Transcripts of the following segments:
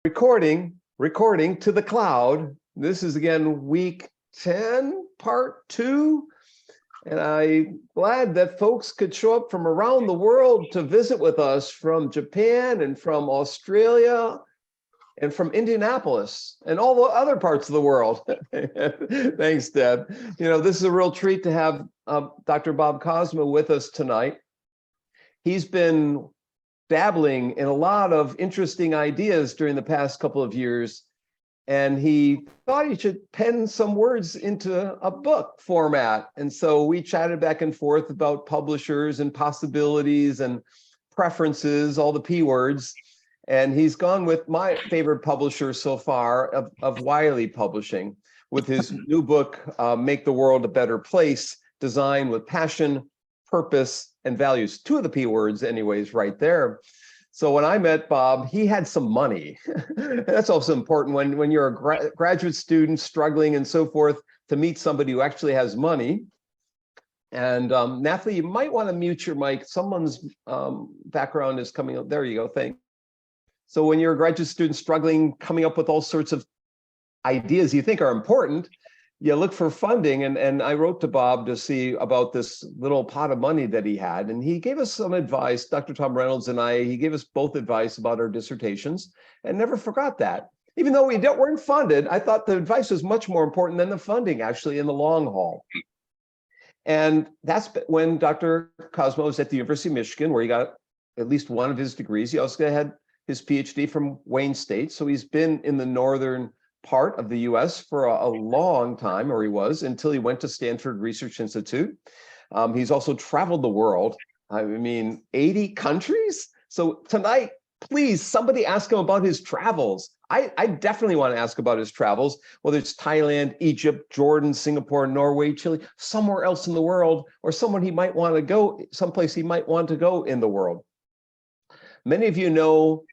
Recording to the cloud. This is again week 10, part 2. And I'm glad that folks could show up from around the world to visit with us from Japan and from Australia and from Indianapolis and all the other parts of the world. Thanks, Deb. You know, this is a real treat to have Dr. Bob Kozma with us tonight. He's been dabbling in a lot of interesting ideas during the past couple of years, and he thought he should pen some words into a book format. And so we chatted back and forth about publishers and possibilities and preferences, all the P words. And he's gone with my favorite publisher so far of Wiley Publishing with his new book, Make the World a Better Place, designed with passion, purpose, and values. 2 of the P words anyways, right there. So when I met Bob, he had some money. That's also important when you're a graduate student struggling and so forth, to meet somebody who actually has money. And Natalie, you might want to mute your mic. Someone's background is coming up. There you go, thanks. So when you're a graduate student struggling, coming up with all sorts of ideas you think are important, you look for funding, and I wrote to Bob to see about this little pot of money that he had, and he gave us some advice. Dr. Tom Reynolds and he gave us both advice about our dissertations, and never forgot that. Even though we weren't funded, I thought the advice was much more important than the funding, actually, in the long haul. And that's when Dr. Kozma was at the University of Michigan, where he got at least one of his degrees. He also had his PhD from Wayne State, so he's been in the northern part of the US for a long time, or he was, until he went to Stanford Research Institute. He's also traveled the world. I mean, 80 countries. So tonight, please, somebody ask him about his travels. I definitely want to ask about his travels, whether it's Thailand, Egypt, Jordan, Singapore, Norway, Chile, somewhere else in the world, or someone he might want to go, someplace he might want to go in the world. Many of you know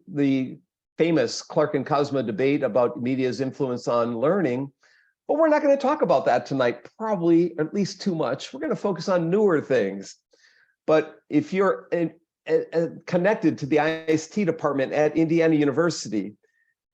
the famous Clark and Kozma debate about media's influence on learning, but we're not going to talk about that tonight, probably, at least too much. We're going to focus on newer things. But if you're connected to the IST department at Indiana University,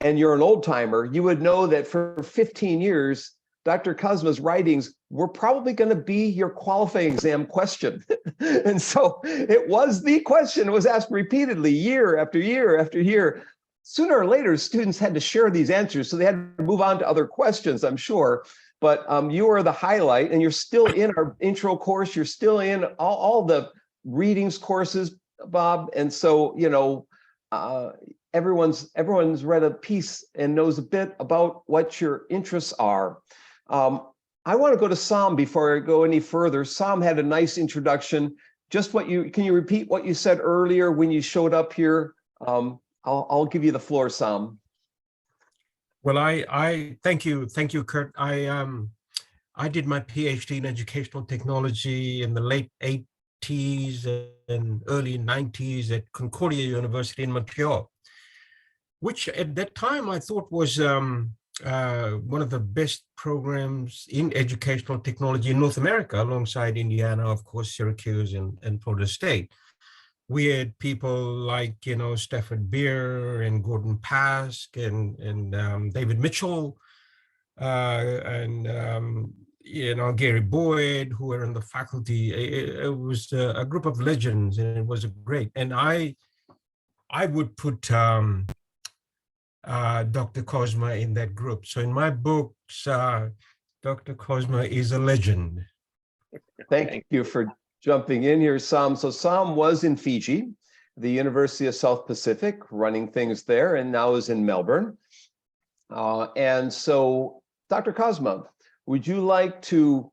and you're an old timer, you would know that for 15 years, Dr. Kozma's writings were probably going to be your qualifying exam question. And so it was the question. It was asked repeatedly, year after year after year. Sooner or later, students had to share these answers, so they had to move on to other questions, I'm sure. But you are the highlight, and you're still in our intro course. You're still in all the readings courses, Bob. And so, you know, everyone's read a piece and knows a bit about what your interests are. I want to go to Sam before I go any further. Sam had a nice introduction. Just can you repeat what you said earlier when you showed up here? I'll give you the floor, Sam. Well, I thank you, Kurt. I did my PhD in educational technology in the late 80s and early 90s at Concordia University in Montreal, which at that time I thought was one of the best programs in educational technology in North America, alongside Indiana, of course, Syracuse and Florida State. We had people like, you know, Stafford Beer and Gordon Pask and David Mitchell and you know, Gary Boyd, who were in the faculty. It was a group of legends, and it was great. And I would put Dr. Kozma in that group. So in my books, Dr. Kozma is a legend. Thank you for jumping in here, Sam. So Sam was in Fiji, the University of South Pacific, running things there, and now is in Melbourne. And so, Dr. Kozma, would you like to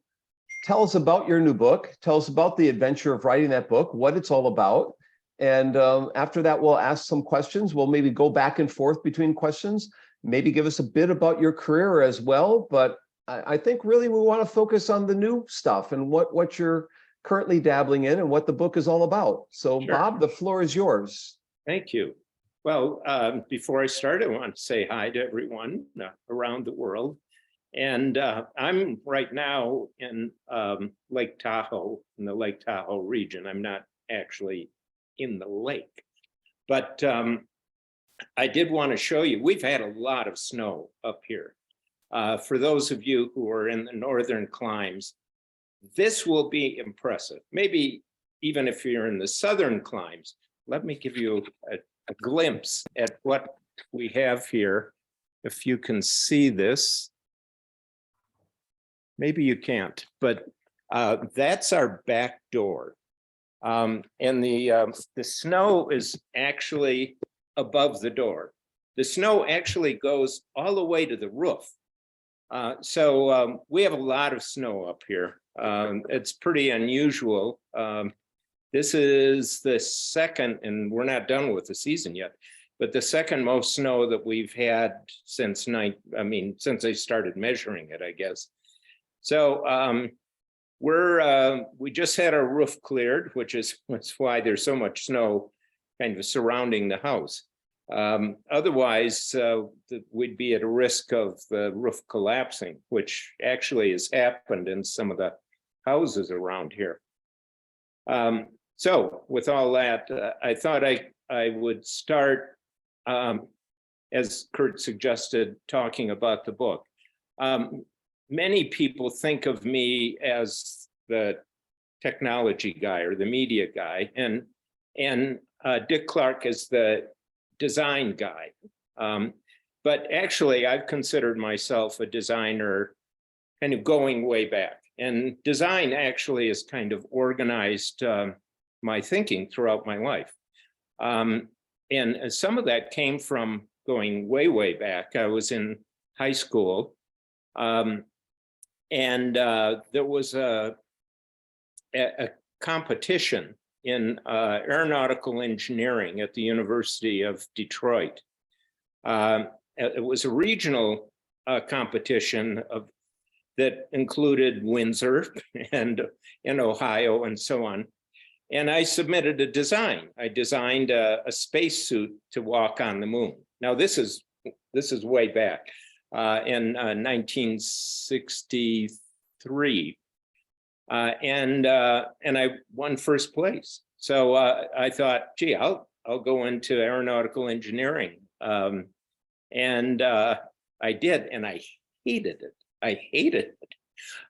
tell us about your new book? Tell us about the adventure of writing that book, what it's all about. And after that, we'll ask some questions. We'll maybe go back and forth between questions, maybe give us a bit about your career as well. But I think really we want to focus on the new stuff and what you're currently dabbling in and what the book is all about. So sure. Bob, the floor is yours. Thank you. Well, before I start, I want to say hi to everyone around the world. And I'm right now in Lake Tahoe, in the Lake Tahoe region. I'm not actually in the lake, but I did want to show you, we've had a lot of snow up here. For those of you who are in the northern climes, this will be impressive. Maybe even if you're in the southern climes. Let me give you a glimpse at what we have here. If you can see this. Maybe you can't, but that's our back door. And the snow is actually above the door. The snow actually goes all the way to the roof. So we have a lot of snow up here. It's pretty unusual. This is the second, and we're not done with the season yet, but the second most snow that we've had since since I started measuring it, I guess. So we just had our roof cleared, which is why there's so much snow kind of surrounding the house. Otherwise, we'd be at a risk of the roof collapsing, which actually has happened in some of the houses around here. So with all that, I thought I would start, as Kurt suggested, talking about the book. Many people think of me as the technology guy or the media guy, and Dick Clark is the design guy. But actually, I've considered myself a designer kind of going way back. And design actually has kind of organized my thinking throughout my life. And some of that came from going way, way back. I was in high school, and there was a competition in aeronautical engineering at the University of Detroit. It was a regional competition that included Windsor and in Ohio and so on. And I submitted a design. I designed a spacesuit to walk on the moon. Now this is way back in 1963. And I won first place. So I thought, gee, I'll go into aeronautical engineering. And I did, and I hated it. I hated it.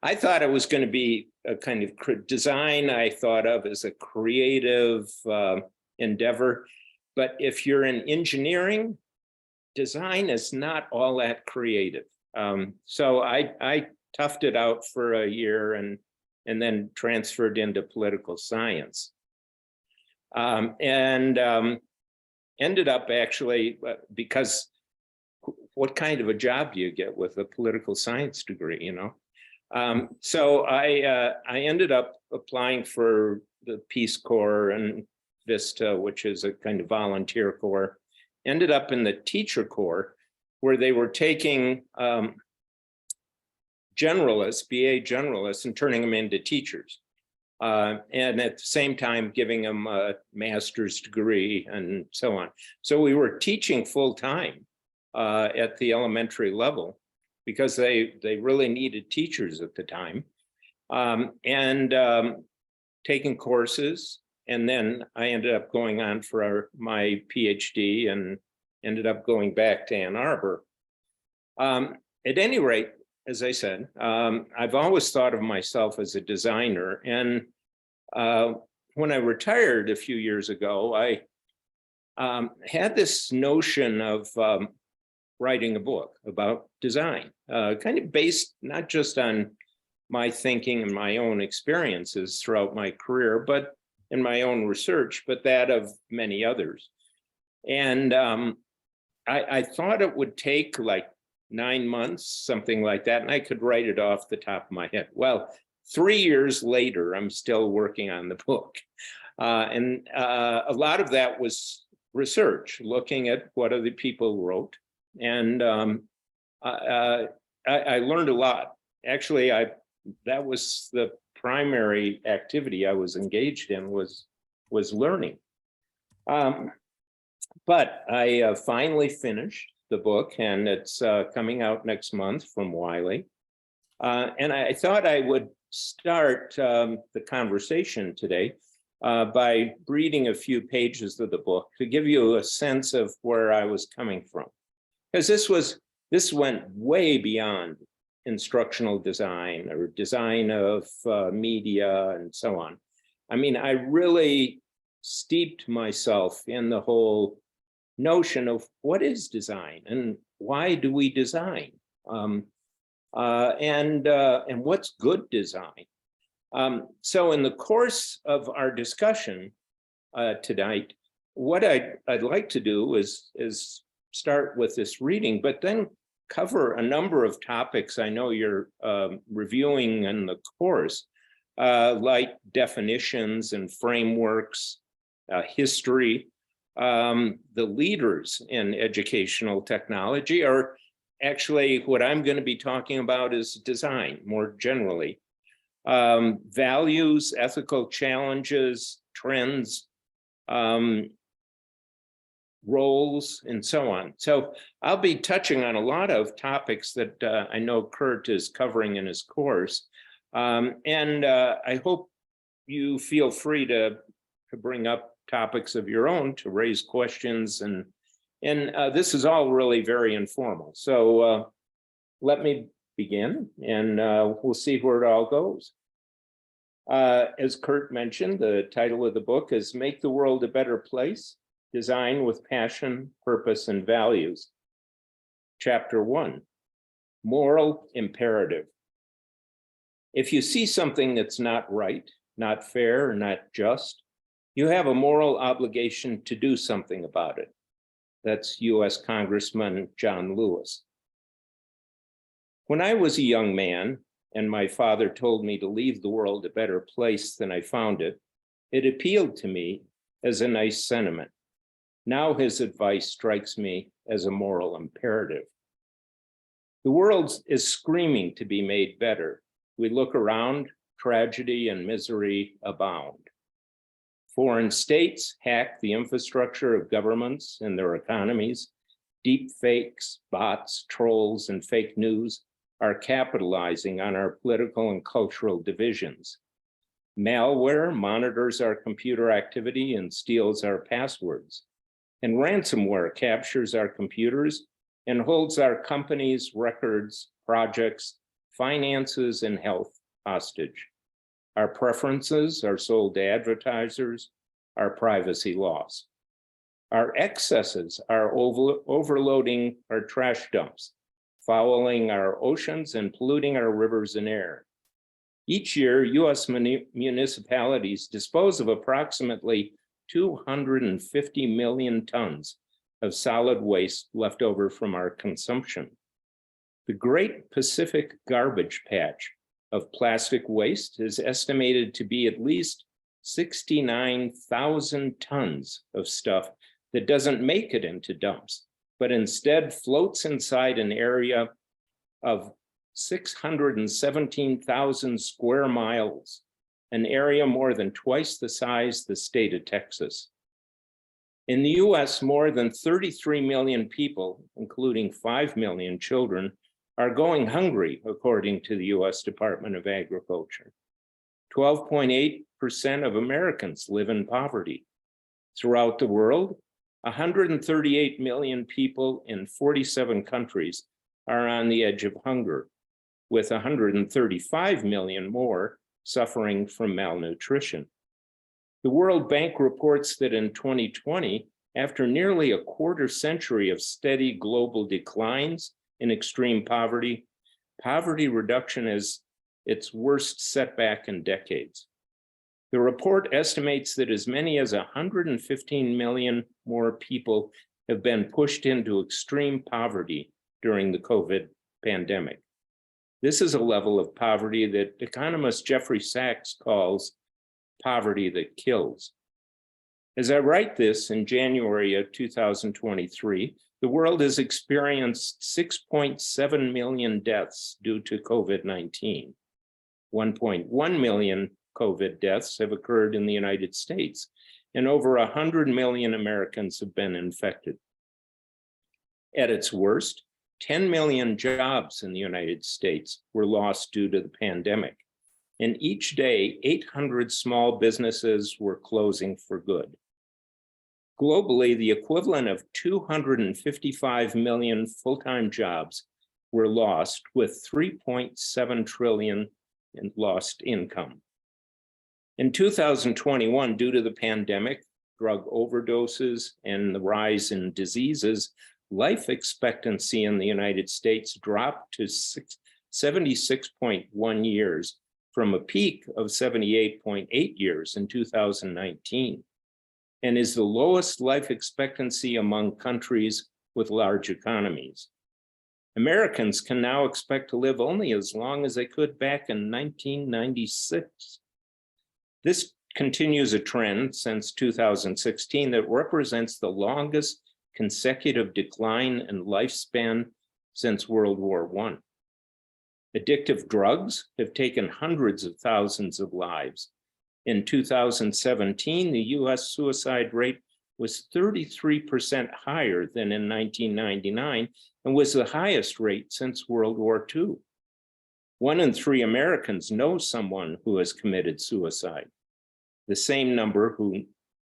I thought it was going to be a kind of design I thought of as a creative endeavor. But if you're in engineering, design is not all that creative. So I toughed it out for a year and then transferred into political science. And ended up actually, because what kind of a job do you get with a political science degree, you know? So I ended up applying for the Peace Corps and VISTA, which is a kind of volunteer corps. Ended up in the teacher corps, where they were taking generalists, BA generalists, and turning them into teachers. And at the same time, giving them a master's degree and so on. So we were teaching full time at the elementary level because they really needed teachers at the time. And taking courses. And then I ended up going on for my PhD and ended up going back to Ann Arbor. At any rate, as I said, I've always thought of myself as a designer. And when I retired a few years ago, I had this notion of writing a book about design, kind of based not just on my thinking and my own experiences throughout my career, but in my own research, but that of many others. And I thought it would take like 9 months, something like that, and I could write it off the top of my head. Well, 3 years later, I'm still working on the book. And a lot of that was research, looking at what other people wrote. And I learned a lot. Actually, that was the primary activity I was engaged in, was learning. But I finally finished the book, and it's coming out next month from Wiley. And I thought I would start the conversation today by reading a few pages of the book to give you a sense of where I was coming from. Because this went way beyond instructional design or design of media and so on. I mean, I really steeped myself in the whole notion of what is design and why do we design, and what's good design. So in the course of our discussion tonight, what I'd like to do is start with this reading, but then cover a number of topics I know you're reviewing in the course, like definitions and frameworks, history, the leaders in educational technology, or actually what I'm going to be talking about is design more generally, values, ethical challenges, trends, roles, and so on. So I'll be touching on a lot of topics that I know Kurt is covering in his course. And I hope you feel free to bring up topics of your own, to raise questions. And this is all really very informal. So let me begin, and we'll see where it all goes. As Kurt mentioned, the title of the book is Make the World a Better Place, Design with Passion, Purpose, and Values. Chapter 1, Moral Imperative. If you see something that's not right, not fair, or not just, you have a moral obligation to do something about it. That's US Congressman John Lewis. When I was a young man and my father told me to leave the world a better place than I found it, it appealed to me as a nice sentiment. Now his advice strikes me as a moral imperative. The world is screaming to be made better. We look around, tragedy and misery abound. Foreign states hack the infrastructure of governments and their economies. Deep fakes, bots, trolls, and fake news are capitalizing on our political and cultural divisions. Malware monitors our computer activity and steals our passwords. And ransomware captures our computers and holds our companies, records, projects, finances, and health hostage. Our preferences are sold to advertisers, our privacy lost. Our excesses are overloading our trash dumps, fouling our oceans and polluting our rivers and air. Each year, US municipalities dispose of approximately 250 million tons of solid waste left over from our consumption. The Great Pacific Garbage Patch of plastic waste is estimated to be at least 69,000 tons of stuff that doesn't make it into dumps, but instead floats inside an area of 617,000 square miles, an area more than twice the size of the state of Texas. In the US, more than 33 million people, including 5 million children, are going hungry, according to the US Department of Agriculture. 12.8% of Americans live in poverty. Throughout the world, 138 million people in 47 countries are on the edge of hunger, with 135 million more suffering from malnutrition. The World Bank reports that in 2020, after nearly a quarter century of steady global declines in extreme poverty, poverty reduction is its worst setback in decades. The report estimates that as many as 115 million more people have been pushed into extreme poverty during the COVID pandemic. This is a level of poverty that economist Jeffrey Sachs calls poverty that kills. As I write this in January of 2023, the world has experienced 6.7 million deaths due to COVID-19. 1.1 million COVID deaths have occurred in the United States, and over 100 million Americans have been infected. At its worst, 10 million jobs in the United States were lost due to the pandemic. And each day, 800 small businesses were closing for good. Globally, the equivalent of 255 million full-time jobs were lost, with 3.7 trillion in lost income. In 2021, due to the pandemic, drug overdoses, and the rise in diseases, life expectancy in the United States dropped to 76.1 years from a peak of 78.8 years in 2019, and is the lowest life expectancy among countries with large economies. Americans can now expect to live only as long as they could back in 1996. This continues a trend since 2016 that represents the longest consecutive decline in lifespan since World War I. Addictive drugs have taken hundreds of thousands of lives. In 2017, the US suicide rate was 33% higher than in 1999 and was the highest rate since World War II. 1 in 3 Americans know someone who has committed suicide, the same number who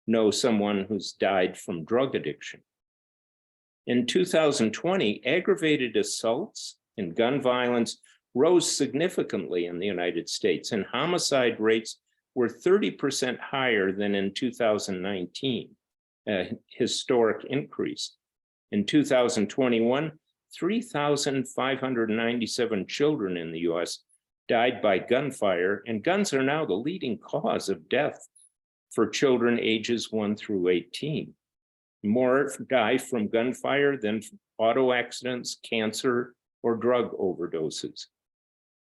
know someone who's died from drug addiction. In 2020, aggravated assaults and gun violence rose significantly in the United States, and homicide rates were 30% higher than in 2019, a historic increase. In 2021, 3,597 children in the US died by gunfire, and guns are now the leading cause of death for children ages 1 through 18. More die from gunfire than auto accidents, cancer, or drug overdoses.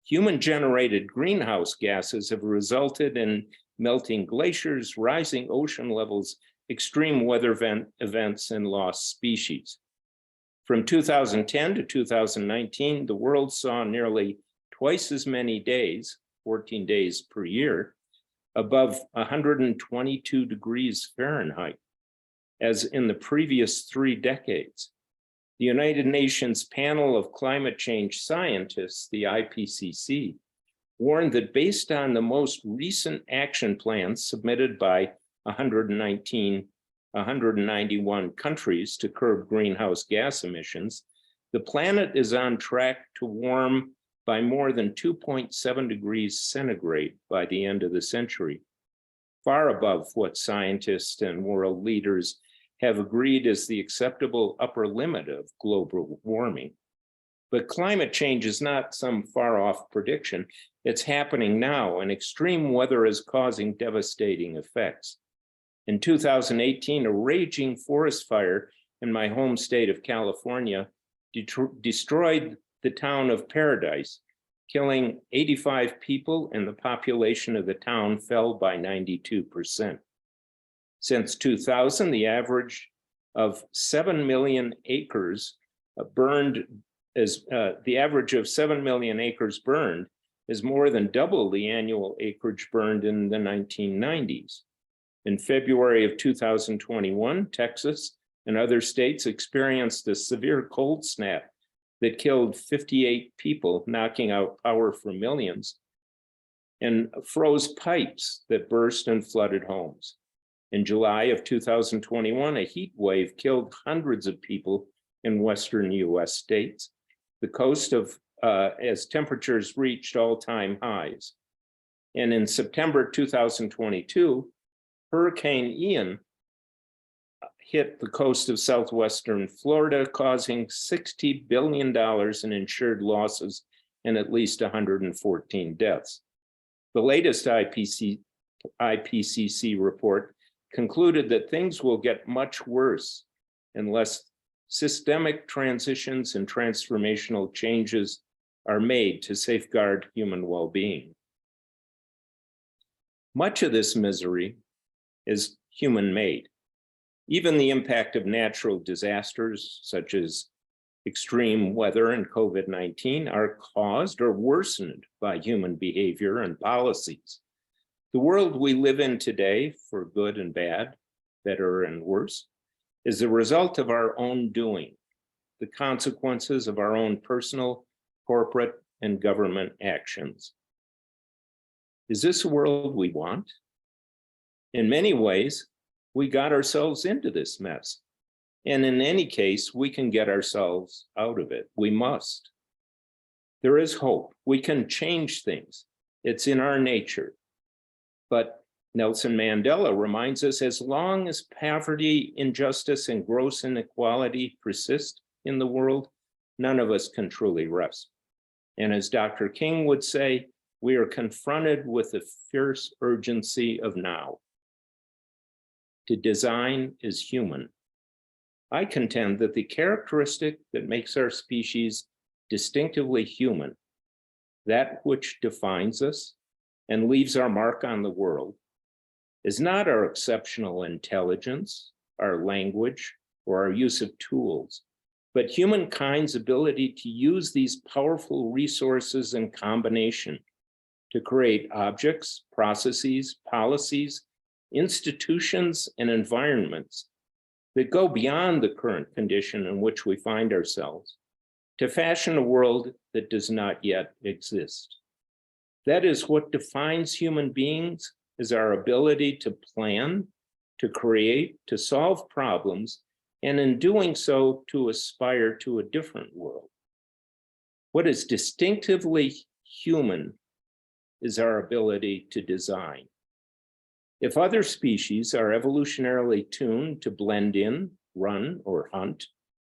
Human-generated greenhouse gases have resulted in melting glaciers, rising ocean levels, extreme weather events, and lost species. From 2010 to 2019, the world saw nearly twice as many days, 14 days per year, above 122 degrees Fahrenheit as in the previous 3 decades. The United Nations Panel of Climate Change Scientists, the IPCC, warned that based on the most recent action plans submitted by 191 countries to curb greenhouse gas emissions, the planet is on track to warm by more than 2.7 degrees centigrade by the end of the century, far above what scientists and world leaders have agreed is the acceptable upper limit of global warming. But climate change is not some far-off prediction. It's happening now, and extreme weather is causing devastating effects. In 2018, a raging forest fire in my home state of California destroyed the town of Paradise, killing 85 people, and the population of the town fell by 92%. Since 2000, the average of 7 million acres burned is more than double the annual acreage burned in the 1990s. In February of 2021, Texas and other states experienced a severe cold snap that killed 58 people, knocking out power for millions, and froze pipes that burst and flooded homes. In July of 2021, a heat wave killed hundreds of people in western US states, the coast of as temperatures reached all-time highs. And in September 2022, Hurricane Ian hit the coast of southwestern Florida, causing $60 billion in insured losses and at least 114 deaths. The latest IPCC report concluded that things will get much worse unless systemic transitions and transformational changes are made to safeguard human well-being. Much of this misery is human-made. Even the impact of natural disasters, such as extreme weather and COVID-19, are caused or worsened by human behavior and policies. The world we live in today, for good and bad, better and worse, is the result of our own doing, the consequences of our own personal, corporate, and government actions. Is this a world we want? In many ways, we got ourselves into this mess. And in any case, we can get ourselves out of it. We must. There is hope. We can change things. It's in our nature. But Nelson Mandela reminds us, as long as poverty, injustice, and gross inequality persist in the world, none of us can truly rest. And as Dr. King would say, we are confronted with the fierce urgency of now. To design is human. I contend that the characteristic that makes our species distinctively human, that which defines us and leaves our mark on the world, is not our exceptional intelligence, our language, or our use of tools, but humankind's ability to use these powerful resources in combination to create objects, processes, policies, institutions, and environments that go beyond the current condition in which we find ourselves, to fashion a world that does not yet exist. That is what defines human beings, is our ability to plan, to create, to solve problems, and in doing so, to aspire to a different world. What is distinctively human is our ability to design. If other species are evolutionarily tuned to blend in, run, or hunt,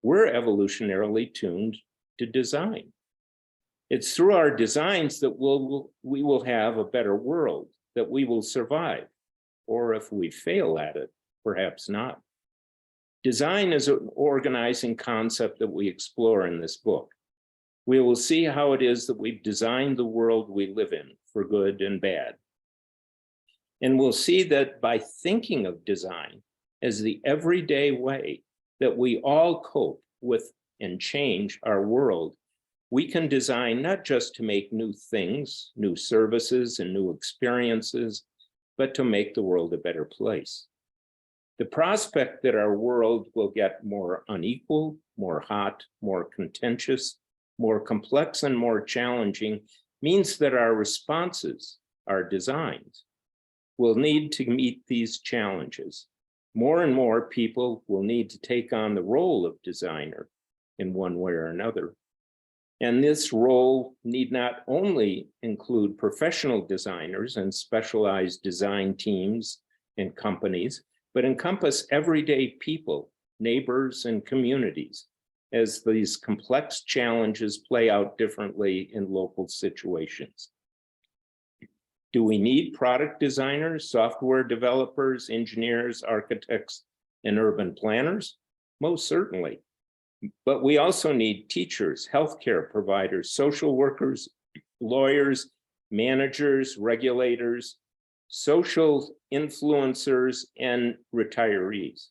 we're evolutionarily tuned to design. It's through our designs that we will have a better world, that we will survive, or if we fail at it, perhaps not. Design is an organizing concept that we explore in this book. We will see how it is that we've designed the world we live in, for good and bad. And we'll see that by thinking of design as the everyday way that we all cope with and change our world, we can design not just to make new things, new services, and new experiences, but to make the world a better place. The prospect that our world will get more unequal, more hot, more contentious, more complex, and more challenging means that our responses, our designs, will need to meet these challenges. More and more people will need to take on the role of designer in one way or another. And this role need not only include professional designers and specialized design teams and companies, but encompass everyday people, neighbors, and communities, as these complex challenges play out differently in local situations. Do we need product designers, software developers, engineers, architects, and urban planners? Most certainly. But we also need teachers, healthcare providers, social workers, lawyers, managers, regulators, social influencers, and retirees.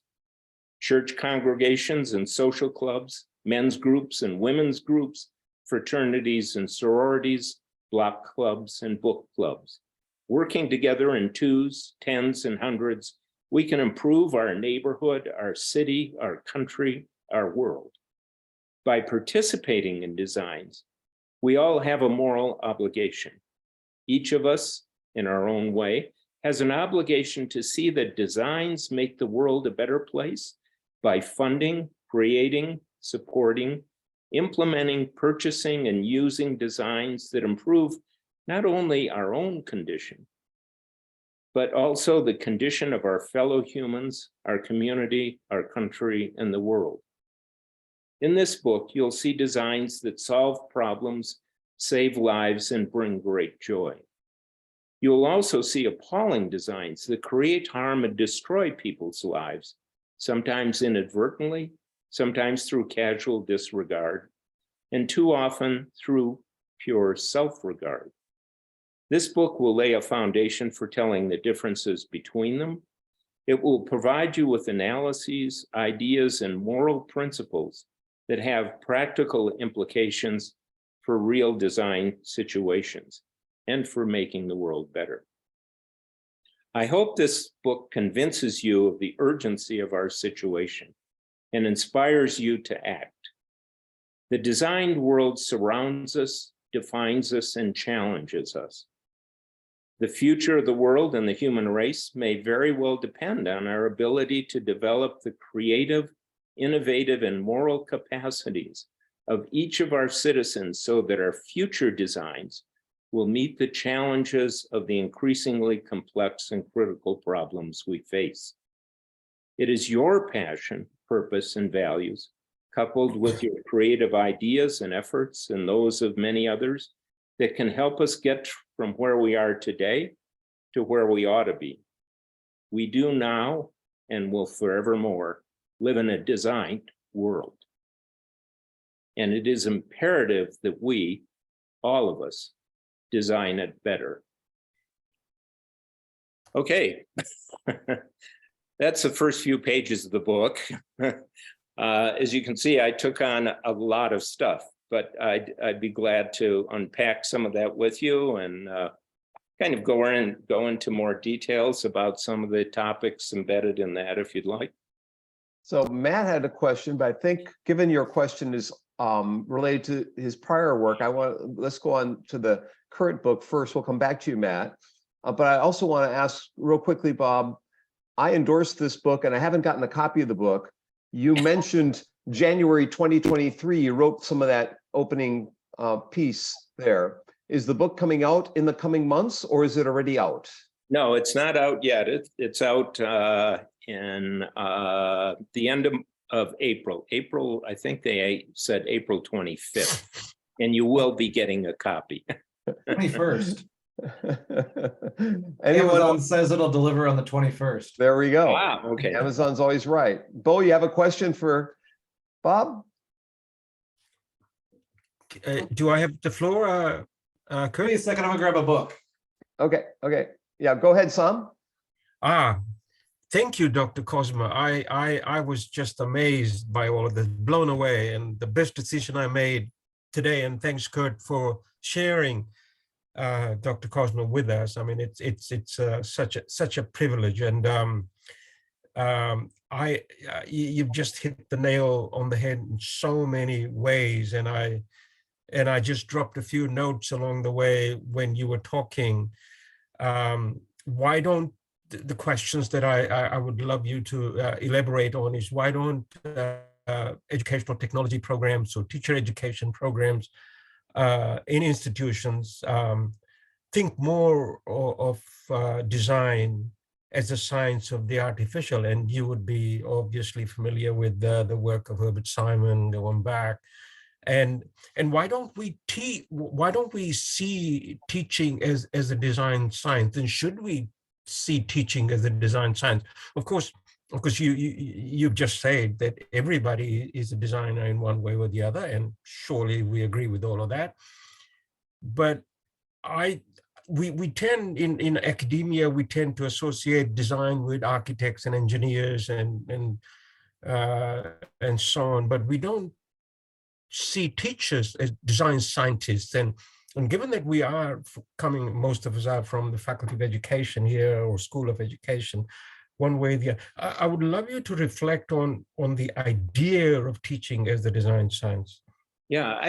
Church congregations and social clubs, men's groups and women's groups, fraternities and sororities, block clubs and book clubs. Working together in twos, tens, and hundreds, we can improve our neighborhood, our city, our country, our world. By participating in designs, we all have a moral obligation. Each of us, in our own way, has an obligation to see that designs make the world a better place by funding, creating, supporting, implementing, purchasing, and using designs that improve not only our own condition, but also the condition of our fellow humans, our community, our country, and the world. In this book, you'll see designs that solve problems, save lives, and bring great joy. You'll also see appalling designs that create harm and destroy people's lives, sometimes inadvertently, sometimes through casual disregard, and too often through pure self-regard. This book will lay a foundation for telling the differences between them. It will provide you with analyses, ideas, and moral principles that have practical implications for real design situations and for making the world better. I hope this book convinces you of the urgency of our situation and inspires you to act. The designed world surrounds us, defines us, and challenges us. The future of the world and the human race may very well depend on our ability to develop the creative, innovative, and moral capacities of each of our citizens so that our future designs will meet the challenges of the increasingly complex and critical problems we face. It is your passion, purpose, and values, coupled with your creative ideas and efforts and those of many others, that can help us get from where we are today to where we ought to be. We do now and will forevermore live in a designed world. And it is imperative that we, all of us, design it better. Okay, that's the first few pages of the book. As you can see, I took on a lot of stuff, but I'd be glad to unpack some of that with you and kind of go into more details about some of the topics embedded in that, if you'd like. So Matt had a question, but I think given your question is related to his prior work, let's go on to the current book first. We'll come back to you, Matt. But I also want to ask real quickly, Bob, I endorsed this book and I haven't gotten a copy of the book. You mentioned January 2023, you wrote some of that opening piece there. Is the book coming out in the coming months or is it already out? No, it's not out yet. It's out in the end of April. I think they said April 25th, and you will be getting a copy. 21st. Anyone Amazon says it'll deliver on the 21st. There we go. Wow, okay. Amazon's always right. Bo, you have a question for Bob? Do I have the floor, Give Kurt? me a second, I'm gonna grab a book. Okay. Yeah, go ahead, Sam. Thank you, Dr. Kozma. I was just amazed by all of this, blown away, and the best decision I made today. And thanks, Kurt, for sharing Dr. Kozma with us. I mean, it's such a privilege, and you've just hit the nail on the head in so many ways. And I just dropped a few notes along the way when you were talking. Why don't the questions that I would love you to elaborate on is why don't educational technology programs or teacher education programs in institutions think more of design as a science of the artificial? And you would be obviously familiar with the work of Herbert Simon, going back. And why don't we see teaching as a design science? And should we see teaching as a design science? Of course, you've just said that everybody is a designer in one way or the other, and surely we agree with all of that. But we tend in academia, we tend to associate design with architects and engineers and so on, but we don't see teachers as design scientists. And given that we are most of us are from the Faculty of Education here or School of Education, one way or the other, I would love you to reflect on the idea of teaching as the design science. Yeah,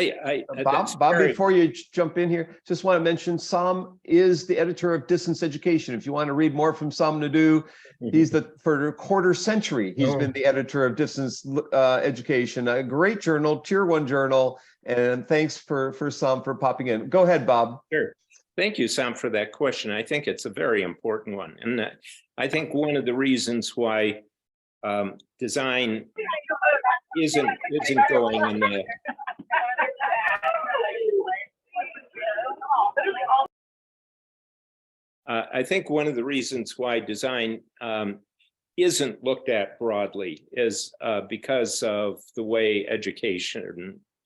Bob, before you jump in here, just want to mention Sam is the editor of Distance Education. If you want to read more from Sam Naidoo, he's for a quarter century, he's been the editor of Distance Education, a great journal, tier 1 journal. And thanks for Sam for popping in. Go ahead, Bob. Sure. Thank you, Sam, for that question. I think it's a very important one. And I think one of the reasons why design isn't going in the I think one of the reasons why design isn't looked at broadly is because of the way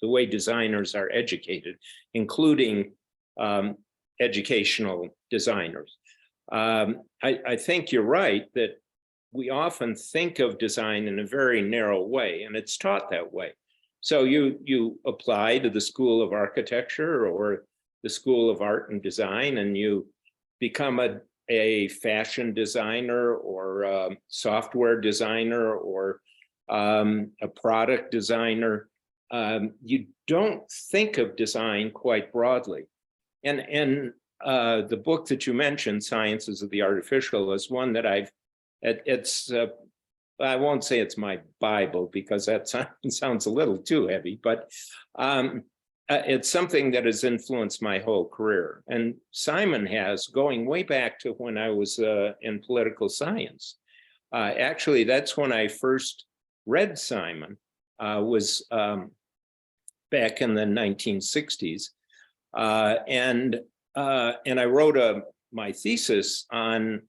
the way designers are educated, including educational designers. I think you're right that we often think of design in a very narrow way, and it's taught that way. So you apply to the School of Architecture or the School of Art and Design, and you become a fashion designer or a software designer or a product designer. You don't think of design quite broadly. And the book that you mentioned, Sciences of the Artificial, is one that I won't say it's my Bible because that sounds a little too heavy, but it's something that has influenced my whole career. And Simon has, going way back to when I was in political science. Actually, that's when I first read Simon, was back in the 1960s. And I wrote my thesis on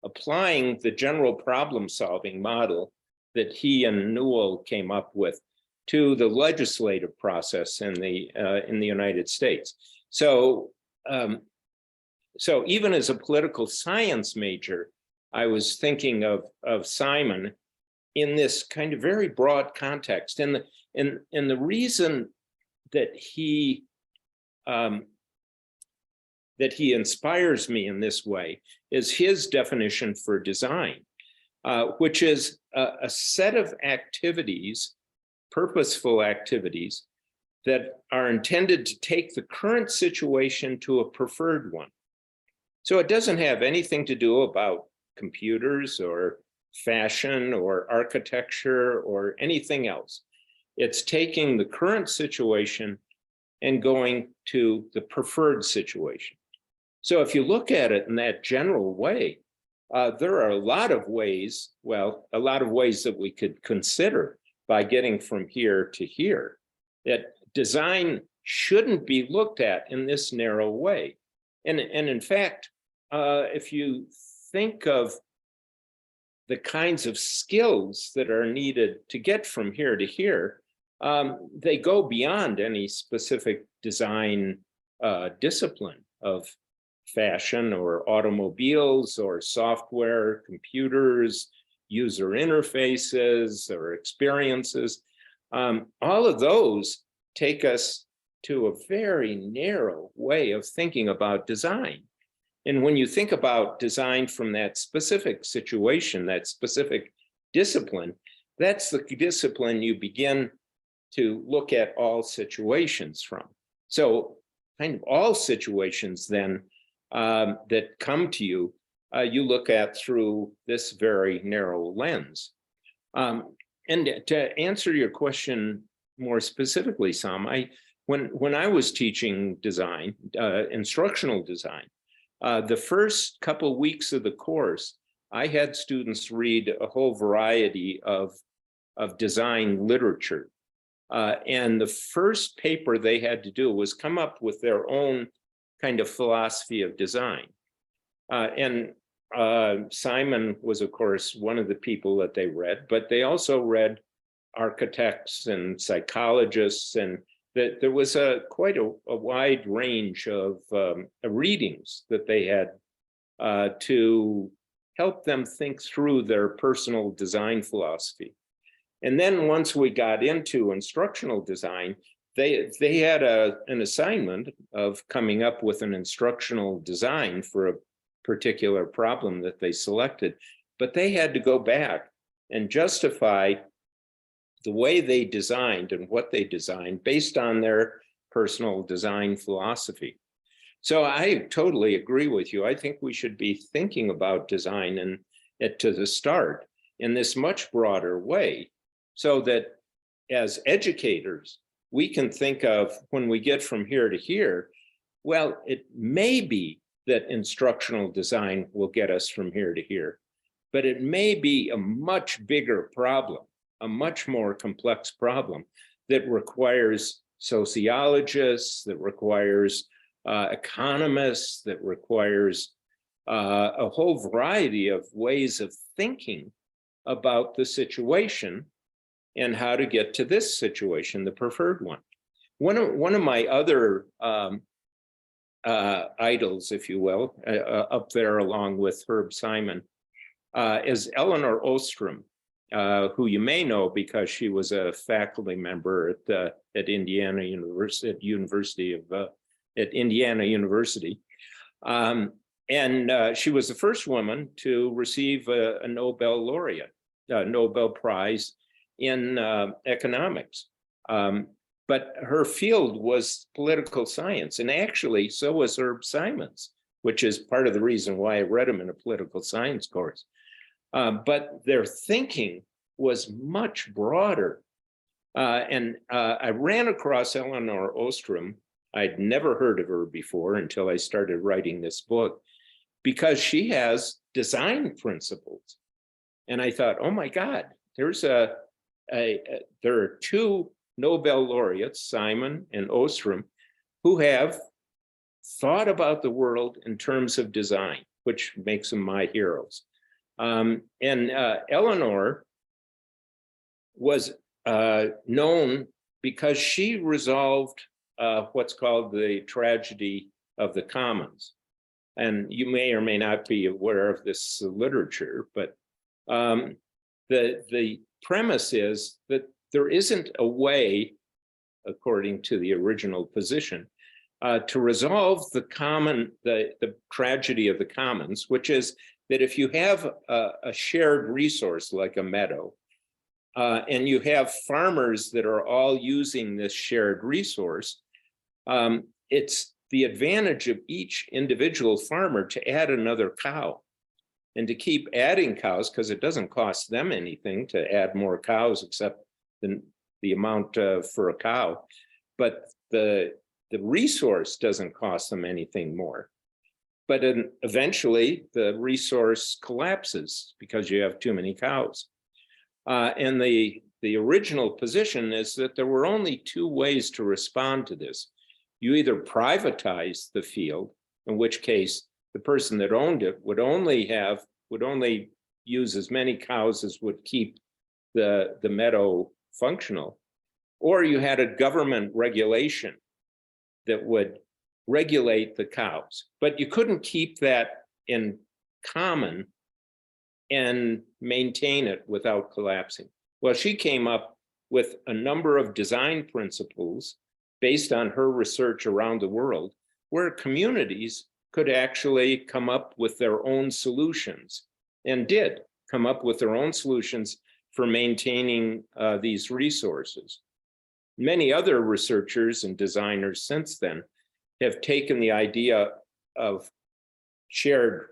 applying the general problem-solving model that he and Newell came up with to the legislative process in the United States. So, so even as a political science major, I was thinking of Simon in this kind of very broad context, and the reason that he inspires me in this way is his definition for design, which is a set of activities, purposeful activities, that are intended to take the current situation to a preferred one. So it doesn't have anything to do about computers or fashion or architecture or anything else. It's taking the current situation and going to the preferred situation. So if you look at it in that general way, there are a lot of ways, well, a lot of ways that we could consider by getting from here to here, that design shouldn't be looked at in this narrow way. And in fact, if you think of the kinds of skills that are needed to get from here to here, they go beyond any specific design discipline of fashion or automobiles or software, computers, user interfaces or experiences. All of those take us to a very narrow way of thinking about design. And when you think about design from that specific situation, that specific discipline, that's the discipline you begin to look at all situations from. So kind of all situations then that come to you, you look at through this very narrow lens. And to answer your question more specifically, Sam, when I was teaching design, instructional design, the first couple weeks of the course, I had students read a whole variety of design literature. And the first paper they had to do was come up with their own kind of philosophy of design. And Simon was, of course, one of the people that they read, but they also read architects and psychologists, and that there was quite a wide range of readings that they had to help them think through their personal design philosophy. And then once we got into instructional design, they had an assignment of coming up with an instructional design for a particular problem that they selected, but they had to go back and justify the way they designed and what they designed based on their personal design philosophy. So I totally agree with you. I think we should be thinking about design and it to the start in this much broader way, so that as educators, we can think of when we get from here to here, well, it may be that instructional design will get us from here to here, but it may be a much bigger problem, a much more complex problem that requires sociologists, that requires economists, that requires a whole variety of ways of thinking about the situation and how to get to this situation, the preferred one. One of my other idols, if you will, up there along with Herb Simon, is Eleanor Ostrom, who you may know because she was a faculty member at Indiana University. And she was the first woman to receive a Nobel laureate, a Nobel Prize in economics. but her field was political science. And actually, so was Herb Simon's, which is part of the reason why I read him in a political science course. But their thinking was much broader. I ran across Eleanor Ostrom. I'd never heard of her before until I started writing this book, because she has design principles. And I thought, oh my God, there are two Nobel laureates, Simon and Ostrom, who have thought about the world in terms of design, which makes them my heroes. Eleanor was known because she resolved what's called the tragedy of the commons. And you may or may not be aware of this literature, but the premise is that there isn't a way, according to the original position, to resolve the tragedy of the commons, which is that if you have a shared resource like a meadow, and you have farmers that are all using this shared resource, it's the advantage of each individual farmer to add another cow and to keep adding cows, because it doesn't cost them anything to add more cows except the amount for a cow. But the resource doesn't cost them anything more. But eventually the resource collapses because you have too many cows. And the original position is that there were only two ways to respond to this. You either privatize the field, in which case the person that owned it would only use as many cows as would keep the meadow functional, or you had a government regulation that would regulate the cows, but you couldn't keep that in common and maintain it without collapsing. Well, she came up with a number of design principles based on her research around the world, where communities could actually come up with their own solutions, and did come up with their own solutions for maintaining these resources. Many other researchers and designers since then have taken the idea of shared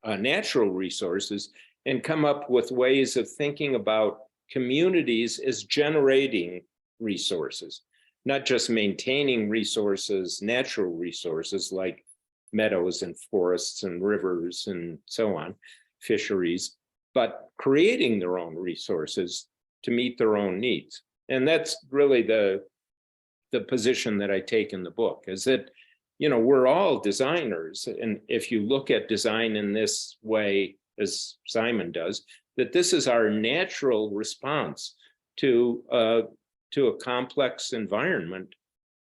natural resources and come up with ways of thinking about communities as generating resources, not just maintaining resources, natural resources like meadows and forests and rivers and so on, fisheries, but creating their own resources to meet their own needs. And that's really the position that I take in the book, is that, you know, we're all designers. And if you look at design in this way, as Simon does, that this is our natural response to a complex environment,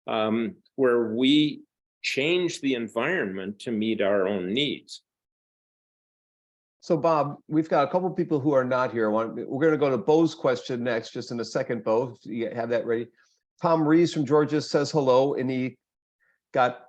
where we change the environment to meet our own needs. So Bob, we've got a couple of people who are not here. We're going to go to Bo's question next, just in a second, Bo, if you have that ready. Tom Rees from Georgia says hello, and he got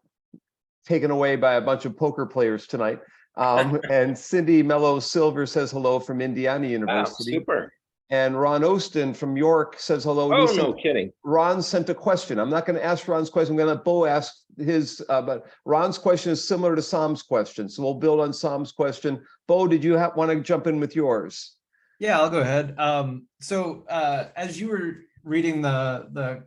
taken away by a bunch of poker players tonight. And Cindy Mello Silver says hello from Indiana University. Wow, super. And Ron Ostin from York says hello. Oh, no kidding. Ron sent a question. I'm not going to ask Ron's question. I'm going to let Bo ask his, but Ron's question is similar to Sam's question. So we'll build on Sam's question. Bo, did you want to jump in with yours? Yeah, I'll go ahead. As you were reading the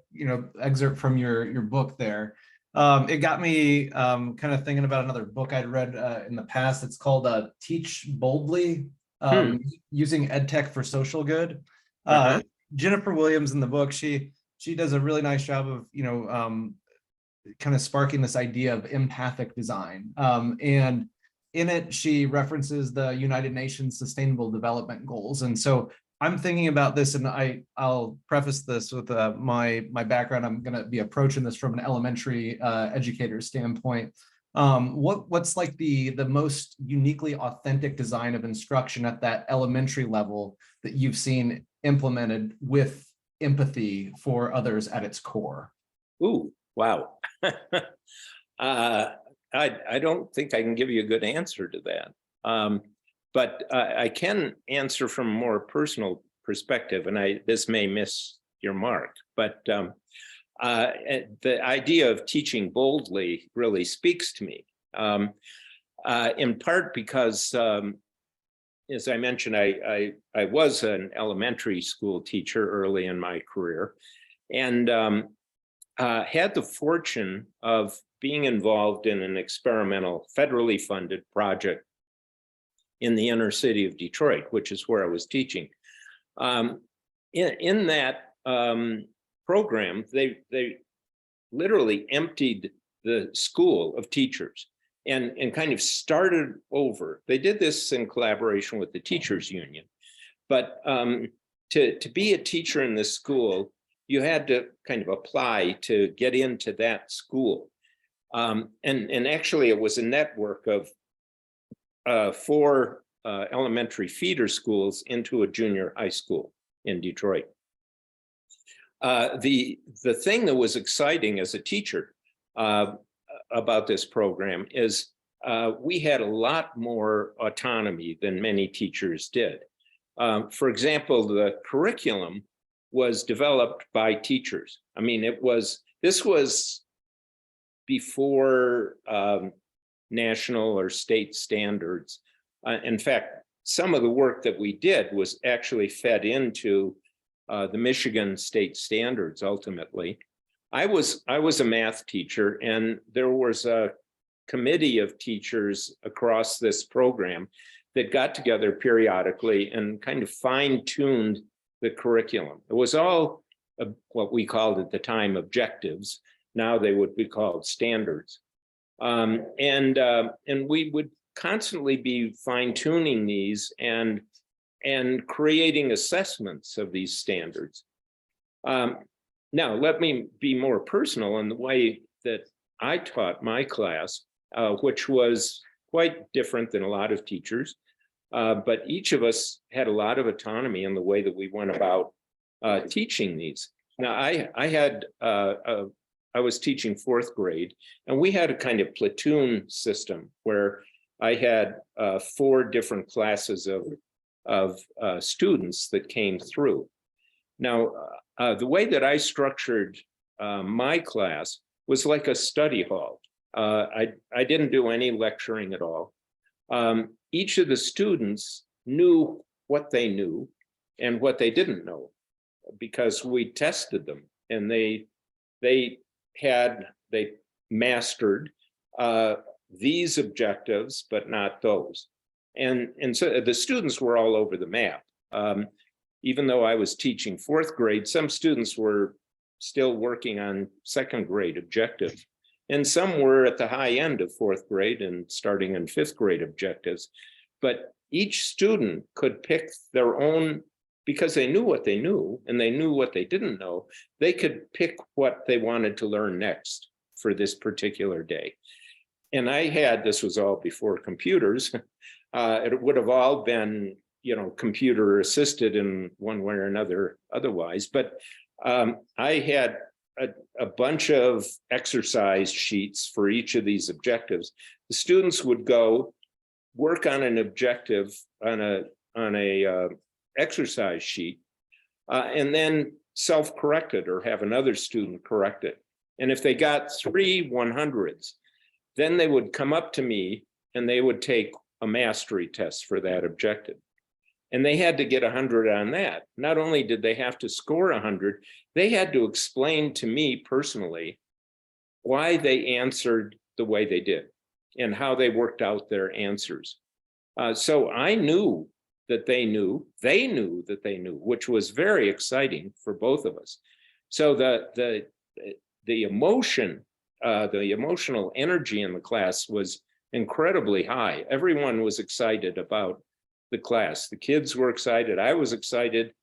excerpt from your book there, it got me kind of thinking about another book I'd read in the past. It's called Teach Boldly, Using EdTech for Social Good. Jennifer Williams in the book, she does a really nice job of kind of sparking this idea of empathic design. And in it, she references the United Nations Sustainable Development Goals. And so I'm thinking about this, and I'll preface this with my background. I'm going to be approaching this from an elementary educator standpoint. What's like the most uniquely authentic design of instruction at that elementary level that you've seen implemented with empathy for others at its core? Ooh, wow. I don't think I can give you a good answer to that. But I can answer from a more personal perspective, and this may miss your mark, but the idea of teaching boldly really speaks to me, in part because, as I mentioned, I was an elementary school teacher early in my career, and had the fortune of being involved in an experimental federally funded project in the inner city of Detroit, which is where I was teaching. In that program, they literally emptied the school of teachers and kind of started over. They did this in collaboration with the teachers union, but to be a teacher in this school, you had to kind of apply to get into that school. And actually it was a network of 4 elementary feeder schools into a junior high school in Detroit. The thing that was exciting as a teacher about this program is we had a lot more autonomy than many teachers did. For example, the curriculum was developed by teachers. I mean, this was before national or state standards. In fact, some of the work that we did was actually fed into the Michigan state standards ultimately. I was a math teacher, and there was a committee of teachers across this program that got together periodically and kind of fine-tuned the curriculum. It was all what we called at the time objectives. Now they would be called standards. And we would constantly be fine-tuning these and creating assessments of these standards. Now, let me be more personal in the way that I taught my class, which was quite different than a lot of teachers. But each of us had a lot of autonomy in the way that we went about teaching these. Now, I was teaching 4th grade, and we had a kind of platoon system where I had 4 different classes of students that came through. Now, the way that I structured my class was like a study hall. I didn't do any lecturing at all. Each of the students knew what they knew and what they didn't know, because we tested them, and they mastered these objectives, but not those. And so the students were all over the map. Even though I was teaching 4th grade, some students were still working on 2nd grade objectives. And some were at the high end of 4th grade and starting in 5th grade objectives. But each student could pick their own, because they knew what they knew and they knew what they didn't know, they could pick what they wanted to learn next for this particular day. And this was all before computers. It would have all been, computer assisted in one way or another otherwise. But I had a bunch of exercise sheets for each of these objectives. The students would go work on an objective on a exercise sheet, and then self-correct it or have another student correct it. And if they got 3 100s, then they would come up to me and they would take a mastery test for that objective. And they had to get 100 on that. Not only did they have to score 100, they had to explain to me personally why they answered the way they did and how they worked out their answers. So I knew that they knew that they knew, which was very exciting for both of us. So the emotional energy in the class was incredibly high. Everyone was excited about the class. The kids were excited. I was excited.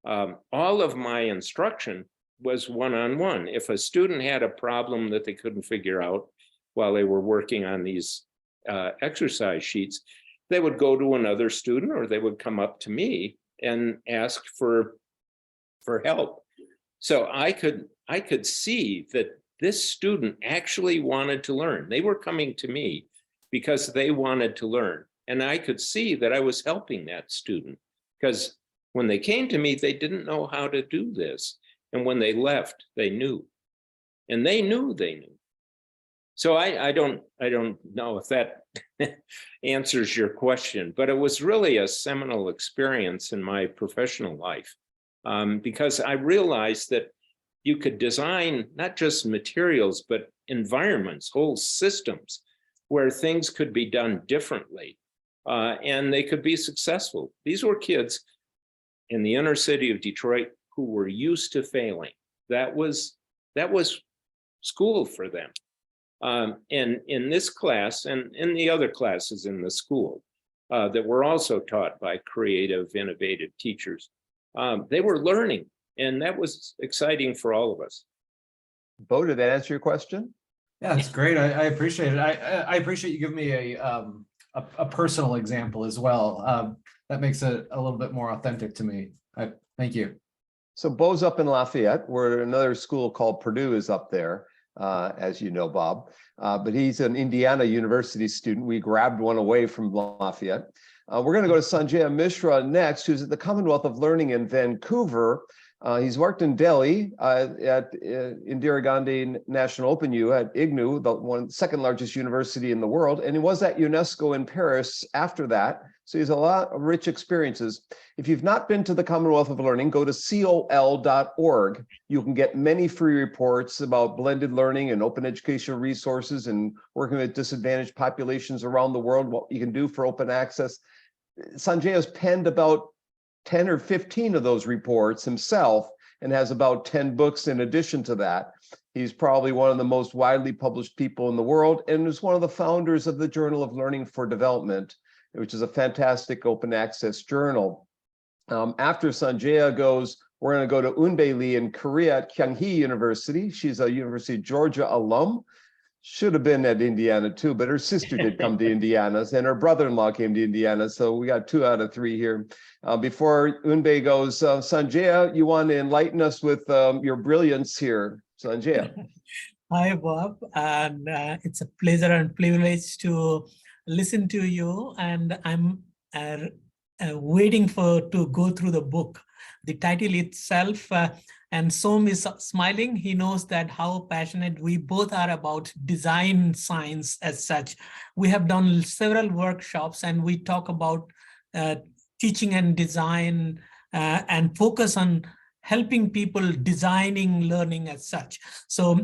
All of my instruction was one-on-one. If a student had a problem that they couldn't figure out while they were working on these exercise sheets, they would go to another student or they would come up to me and ask for help. So I could see that this student actually wanted to learn. They were coming to me because they wanted to learn. And I could see that I was helping that student, because when they came to me, they didn't know how to do this. And when they left, they knew. and they knew they knew. So I don't know if that answers your question, but it was really a seminal experience in my professional life, because I realized that you could design not just materials, but environments, whole systems where things could be done differently, and they could be successful. These were kids in the inner city of Detroit who were used to failing. That was school for them. And in this class and in the other classes in the school that were also taught by creative, innovative teachers, they were learning, and that was exciting for all of us. Bo, did that answer your question? Yeah, it's great. I appreciate it. I appreciate you giving me a personal example as well. That makes it a little bit more authentic to me. Thank you. So Bo's up in Lafayette, where another school called Purdue is up there, as you know, Bob. But he's an Indiana University student. We grabbed one away from Lafayette. We're going to go to Sanjaya Mishra next, who's at the Commonwealth of Learning in Vancouver. He's worked in Delhi at Indira Gandhi National Open U at IGNOU, the second largest university in the world, and he was at UNESCO in Paris after that. So he has a lot of rich experiences. If you've not been to the Commonwealth of Learning, go to col.org. You can get many free reports about blended learning and open educational resources and working with disadvantaged populations around the world, what you can do for open access. Sanjay has penned about 10 or 15 of those reports himself and has about 10 books in addition to that. He's probably one of the most widely published people in the world and is one of the founders of the Journal of Learning for Development, which is a fantastic open access journal. After Sanjaya goes, we're going to go to Eunbae Lee in Korea at Kyunghee University. She's a University of Georgia alum. Should have been at Indiana too, but her sister did come to Indiana, and her brother-in-law came to Indiana. So we got 2 out of 3 here. Before Eunbae goes, Sanjaya, you want to enlighten us with your brilliance here, Sanjaya. Hi, Bob, and it's a pleasure and privilege to listen to you. And I'm waiting to go through the book. The title itself, and Som is smiling. He knows that how passionate we both are about design science as such. We have done several workshops and we talk about teaching and design and focus on helping people designing learning as such. So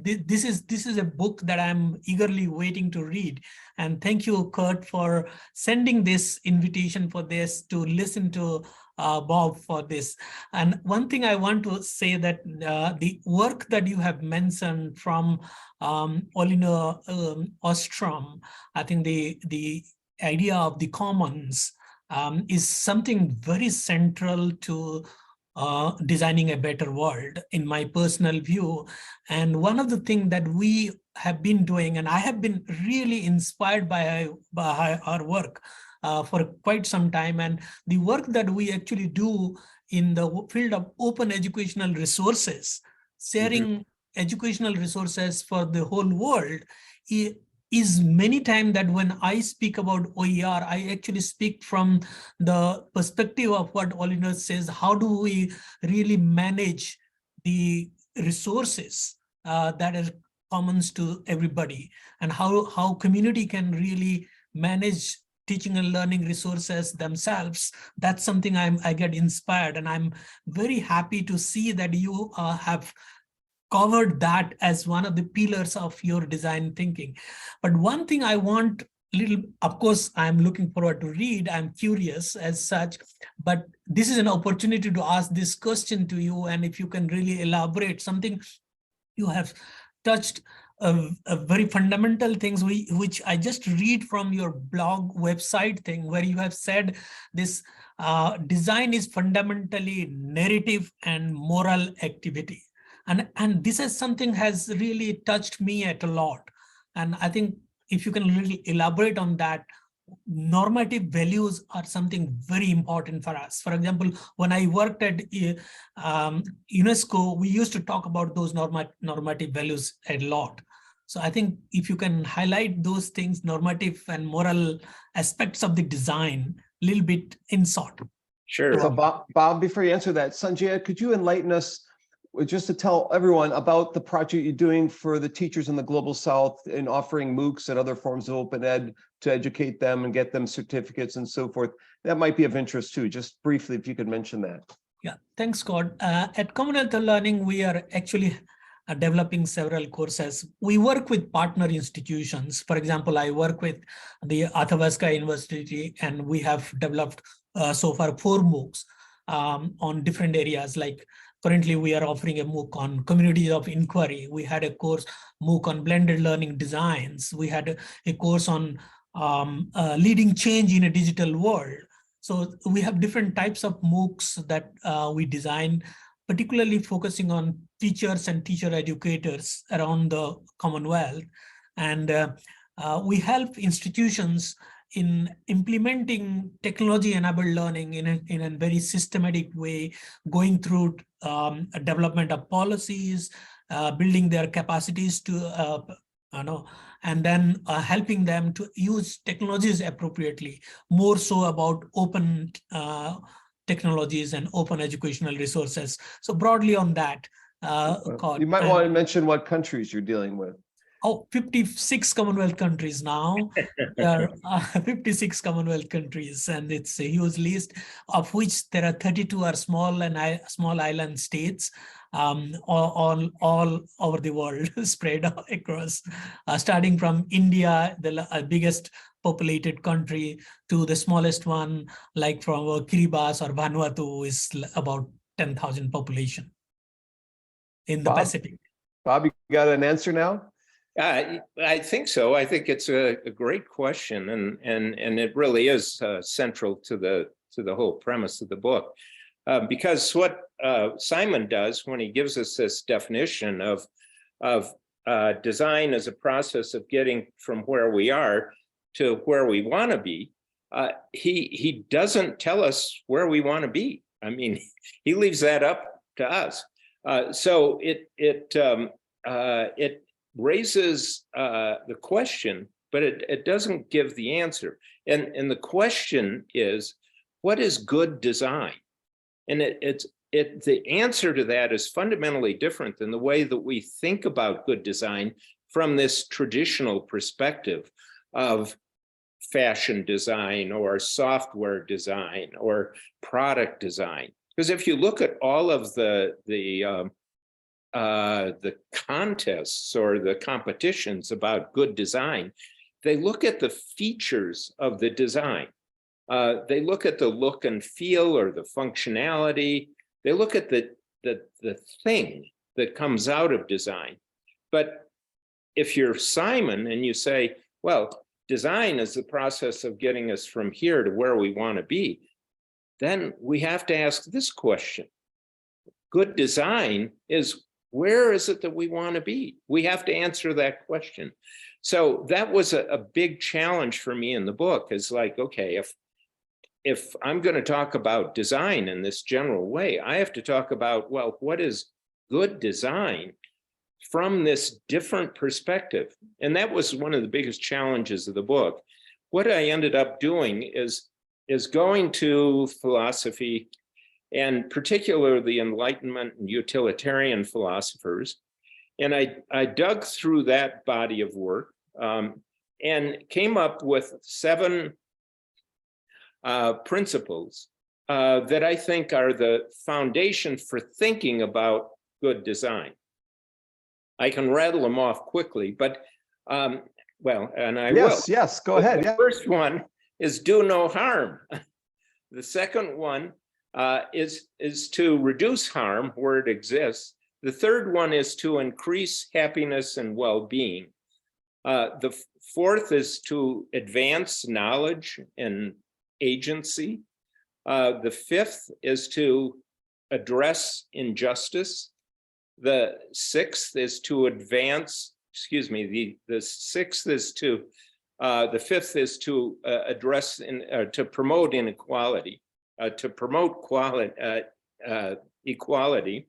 this is a book that I'm eagerly waiting to read. And thank you, Kurt, for sending this invitation for this, to listen to Bob for this. And one thing I want to say that the work that you have mentioned from Oline Ostrom, I think the idea of the commons is something very central to designing a better world, in my personal view. And one of the things that we have been doing, and I have been really inspired by our work for quite some time, and the work that we actually do in the field of open educational resources, sharing educational resources for the whole world, is many times that when I speak about OER, I actually speak from the perspective of what Oline says, how do we really manage the resources that are commons to everybody, and how community can really manage teaching and learning resources themselves. That's something I get inspired, and I'm very happy to see that you have covered that as one of the pillars of your design thinking. But one thing I want of course, I'm looking forward to read, I'm curious as such, but this is an opportunity to ask this question to you, and if you can really elaborate something you have touched very fundamental things, which I just read from your blog website thing, where you have said this design is fundamentally narrative and moral activity. And this is something has really touched me a lot. And I think if you can really elaborate on that, normative values are something very important for us. For example, when I worked at UNESCO, we used to talk about those normative values a lot. So I think if you can highlight those things, normative and moral aspects of the design, a little bit in short. Sure. So Bob, before you answer that, Sanjaya, could you enlighten us just to tell everyone about the project you're doing for the teachers in the Global South in offering MOOCs and other forms of open ed to educate them and get them certificates and so forth. That might be of interest too. Just briefly, if you could mention that. Yeah, thanks, Scott. At Commonwealth Learning, we are actually developing several courses. We work with partner institutions. For example, I work with the Athabasca University, and we have developed so far 4 MOOCs on different areas. Like currently, we are offering a MOOC on communities of inquiry. We had a course MOOC on blended learning designs. We had a course on leading change in a digital world. So we have different types of MOOCs that we design, particularly focusing on teachers and teacher educators around the Commonwealth. And we help institutions in implementing technology-enabled learning in a very systematic way, going through a development of policies, building their capacities to and then helping them to use technologies appropriately, more so about open technologies and open educational resources. So broadly on that. You might want to mention what countries you're dealing with. 56 Commonwealth countries now. There are 56 Commonwealth countries, and it's a huge list, of which there are 32 are small island states, all over the world, spread across, starting from India, the biggest populated country, to the smallest one, like from Kiribati or Vanuatu, is about 10,000 population in the Pacific. Bob, you got an answer now? I think so. I think it's a great question, and it really is central to the whole premise of the book, because what Simon does when he gives us this definition of design as a process of getting from where we are to where we want to be, he doesn't tell us where we want to be. I mean, he leaves that up to us. So it raises the question, but it doesn't give the answer. And the question is, what is good design? And the answer to that is fundamentally different than the way that we think about good design from this traditional perspective of fashion design or software design or product design. Because if you look at all of the contests or the competitions about good design, they look at the features of the design. They look at the look and feel or the functionality. They look at the thing that comes out of design. But if you're Simon and you say, well, design is the process of getting us from here to where we want to be, then we have to ask this question. Good design is, where is it that we want to be? We have to answer that question. So that was a big challenge for me in the book, is like, okay, if I'm going to talk about design in this general way, I have to talk about, well, what is good design from this different perspective? And that was one of the biggest challenges of the book. What I ended up doing is going to philosophy, and particularly the Enlightenment and utilitarian philosophers. And I dug through that body of work and came up with 7 principles that I think are the foundation for thinking about good design. I can rattle them off quickly, but well, and I will. Yes, go ahead. The first one is do no harm. The second one is to reduce harm where it exists. The third one is to increase happiness and well-being. The fourth is to advance knowledge and agency. The fifth is to address injustice. The sixth is to advance, the sixth is to, the fifth is to address and to promote inequality, to promote equality.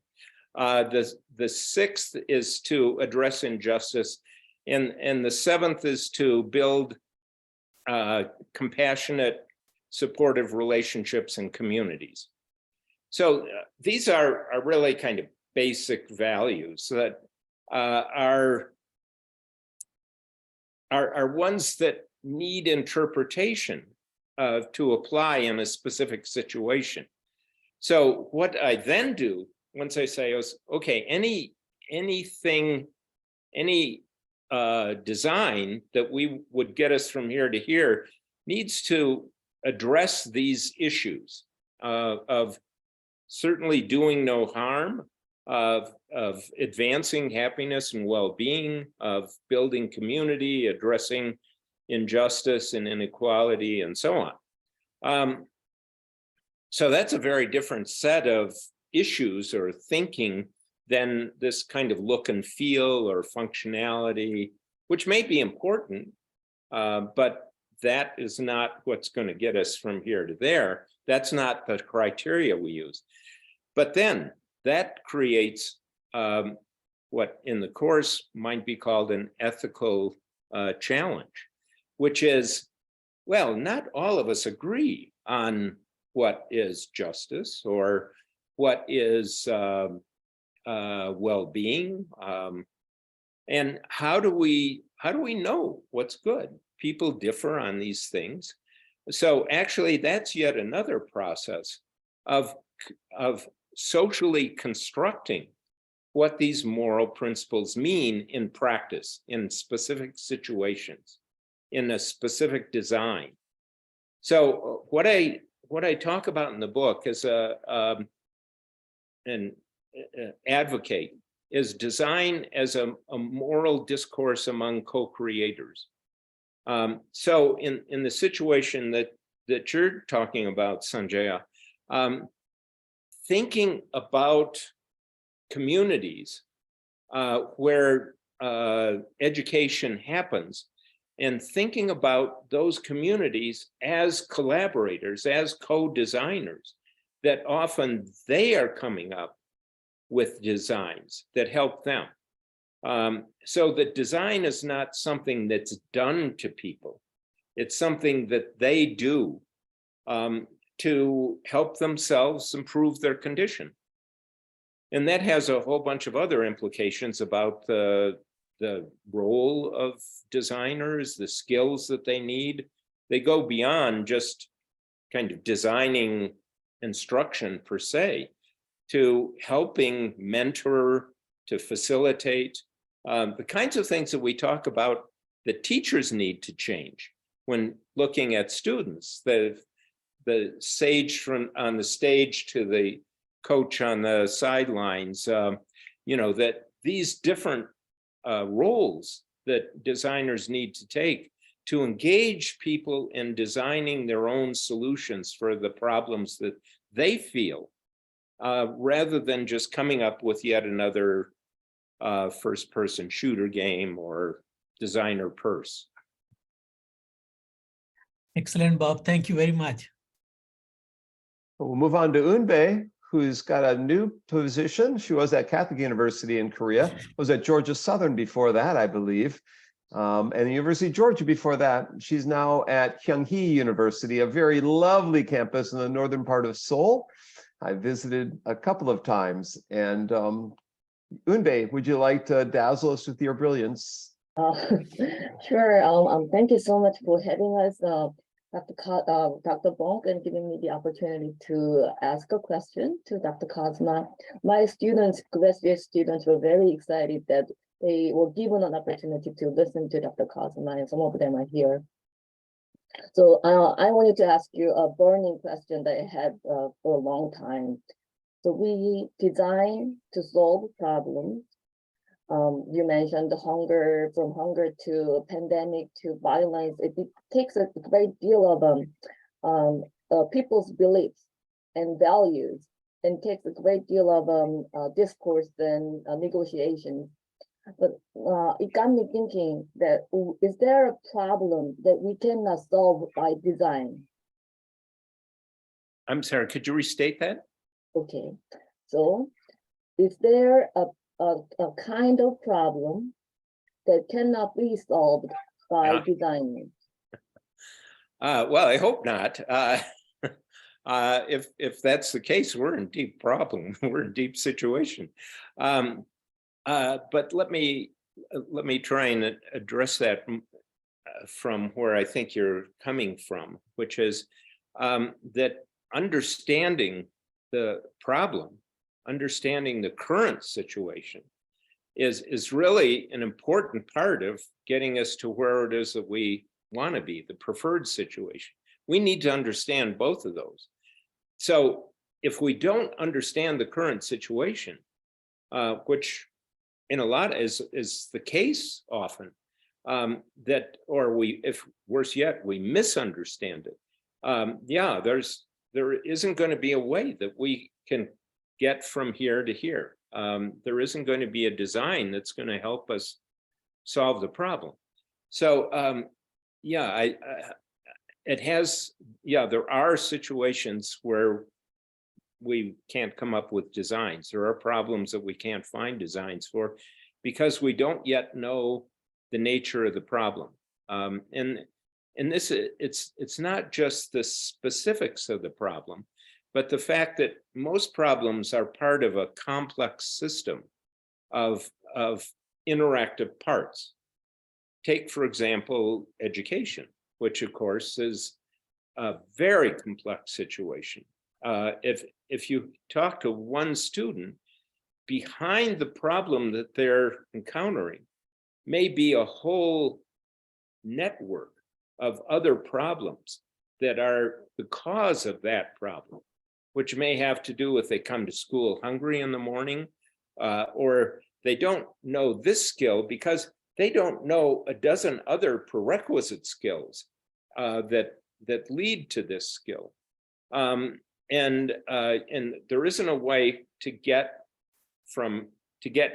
The sixth is to address injustice, and the seventh is to build compassionate, supportive relationships and communities. So these are really kind of basic values that are ones that need interpretation to apply in a specific situation. So what I then do once I say is, okay, any design that we would get us from here to here needs to address these issues of certainly doing no harm, of advancing happiness and well-being, of building community, addressing injustice and inequality, and so on. So that's a very different set of issues or thinking than this kind of look and feel or functionality, which may be important, but that is not what's going to get us from here to there. That's not the criteria we use. But then that creates what in the course might be called an ethical challenge, which is, well, not all of us agree on what is justice or what is well-being, and how do we know what's good? People differ on these things. So actually, that's yet another process of socially constructing what these moral principles mean in practice, in specific situations, in a specific design. So what I talk about in the book is an advocate is design as a moral discourse among co-creators. So in the situation that you're talking about, Sanjaya, thinking about communities where education happens, and thinking about those communities as collaborators, as co-designers, that often they are coming up with designs that help them. So that design is not something that's done to people. It's something that they do to help themselves improve their condition. And that has a whole bunch of other implications about the role of designers, the skills that they need. They go beyond just kind of designing instruction per se, to helping mentor, to facilitate the kinds of things that we talk about that teachers need to change when looking at students. The sage on the stage to the coach on the sidelines, that these different roles that designers need to take to engage people in designing their own solutions for the problems that they feel, rather than just coming up with yet another first-person shooter game or designer purse. Excellent, Bob. Thank you very much. We'll move on to Eunbae, who's got a new position. She was at Catholic University in Korea, was at Georgia Southern before that, I believe, and the University of Georgia before that. She's now at Kyunghee University, a very lovely campus in the northern part of Seoul. I visited a couple of times. And Eunbae, would you like to dazzle us with your brilliance? Sure. Thank you so much for having us, Dr. Bonk, and giving me the opportunity to ask a question to Dr. Kozma. My students, graduate students, were very excited that they were given an opportunity to listen to Dr. Kozma, and some of them are here. So I wanted to ask you a burning question that I had for a long time. So we design to solve problems. You mentioned the hunger, from hunger to pandemic to violence. It takes a great deal of people's beliefs and values, and takes a great deal of discourse and negotiations. But it got me thinking that, is there a problem that we cannot solve by design? I'm sorry, could you restate that? Okay, so is there a kind of problem that cannot be solved by designing? Well, I hope not. If that's the case, we're in deep problem. We're in deep situation. But let me try and address that from where I think you're coming from, which is that understanding the problem, understanding the current situation is really an important part of getting us to where it is that we want to be, the preferred situation. We need to understand both of those. So if we don't understand the current situation, which in a lot is the case often, that, or if worse yet, we misunderstand it. Yeah, there isn't going to be a way that we can get from here to here. There isn't going to be a design that's going to help us solve the problem. So yeah, there are situations where we can't come up with designs. There are problems that we can't find designs for because we don't yet know the nature of the problem. And this, it's not just the specifics of the problem, but the fact that most problems are part of a complex system of interactive parts. Take, for example, education, which of course is a very complex situation. If you talk to one student, behind the problem that they're encountering may be a whole network of other problems that are the cause of that problem, which may have to do with they come to school hungry in the morning, or they don't know this skill because they don't know a dozen other prerequisite skills that lead to this skill. And there isn't a way to get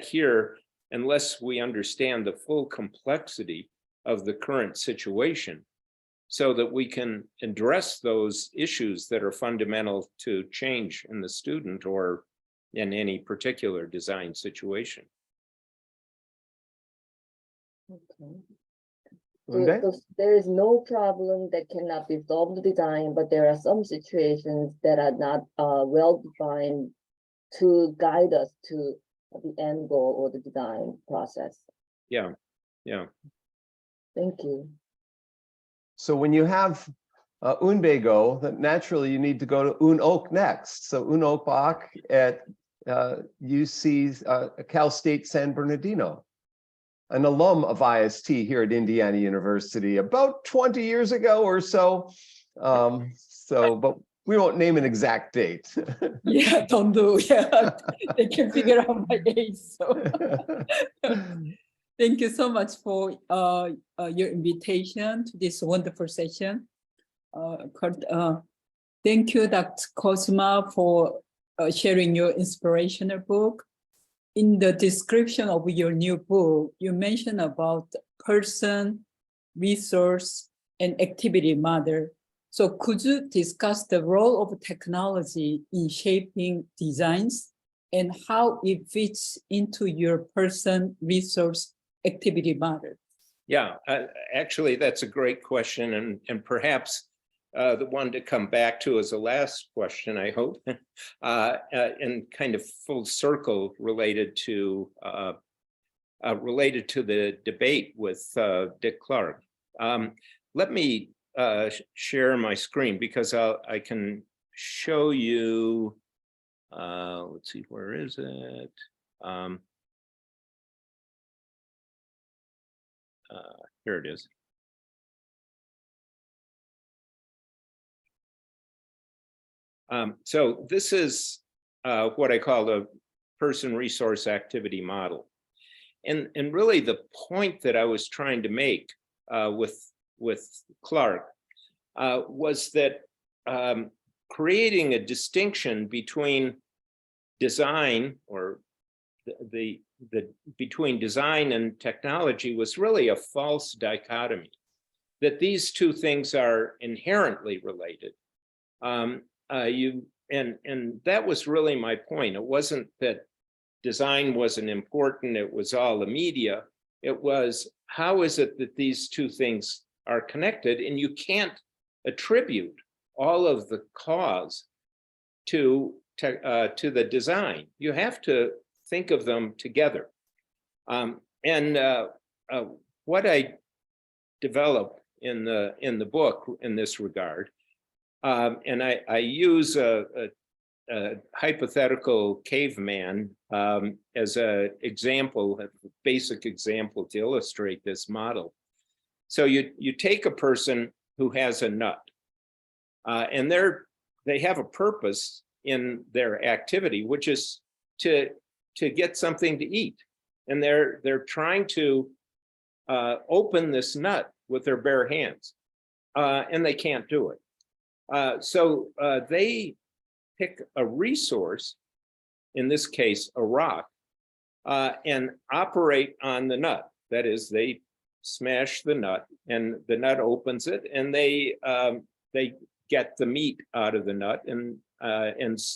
here unless we understand the full complexity of the current situation, so that we can address those issues that are fundamental to change in the student or in any particular design situation. Okay. Okay. So there is no problem that cannot be solved with design, but there are some situations that are not well defined to guide us to the end goal or the design process. Yeah, yeah. Thank you. So when you have Unbego, then naturally you need to go to Un-Ok next. So Un-Ok Bach at UC Cal State San Bernardino, an alum of IST here at Indiana University about 20 years ago or so. But we won't name an exact date. Yeah, don't do. Yeah, they can figure out my age. So thank you so much for your invitation to this wonderful session. Kurt, thank you, Dr. Kozma, for sharing your inspirational book. In the description of your new book, you mentioned about person, resource, and activity model. So could you discuss the role of technology in shaping designs and how it fits into your person, resource, activity model? Yeah, actually, that's a great question, and perhaps the one to come back to as the last question, I hope, and kind of full circle related to the debate with Dick Clark. Let me share my screen because I can show you. Let's see, where is it? Here it is. So this is what I call the person resource activity model. And really the point that I was trying to make with Clark was that creating a distinction between design or between design and technology was really a false dichotomy, that these two things are inherently related. And that was really my point. It wasn't that design wasn't important, it was all the media. It was, how is it that these two things are connected? And you can't attribute all of the cause to the design. You have to think of them together. What I develop in the book in this regard, and I use a hypothetical caveman as a example, a basic example to illustrate this model. So you take a person who has a nut, and they have a purpose in their activity, which is to get something to eat, and they're trying to open this nut with their bare hands, and they can't do it. So they pick a resource, in this case, a rock, and operate on the nut. That is, they smash the nut, and the nut opens it, and they get the meat out of the nut, and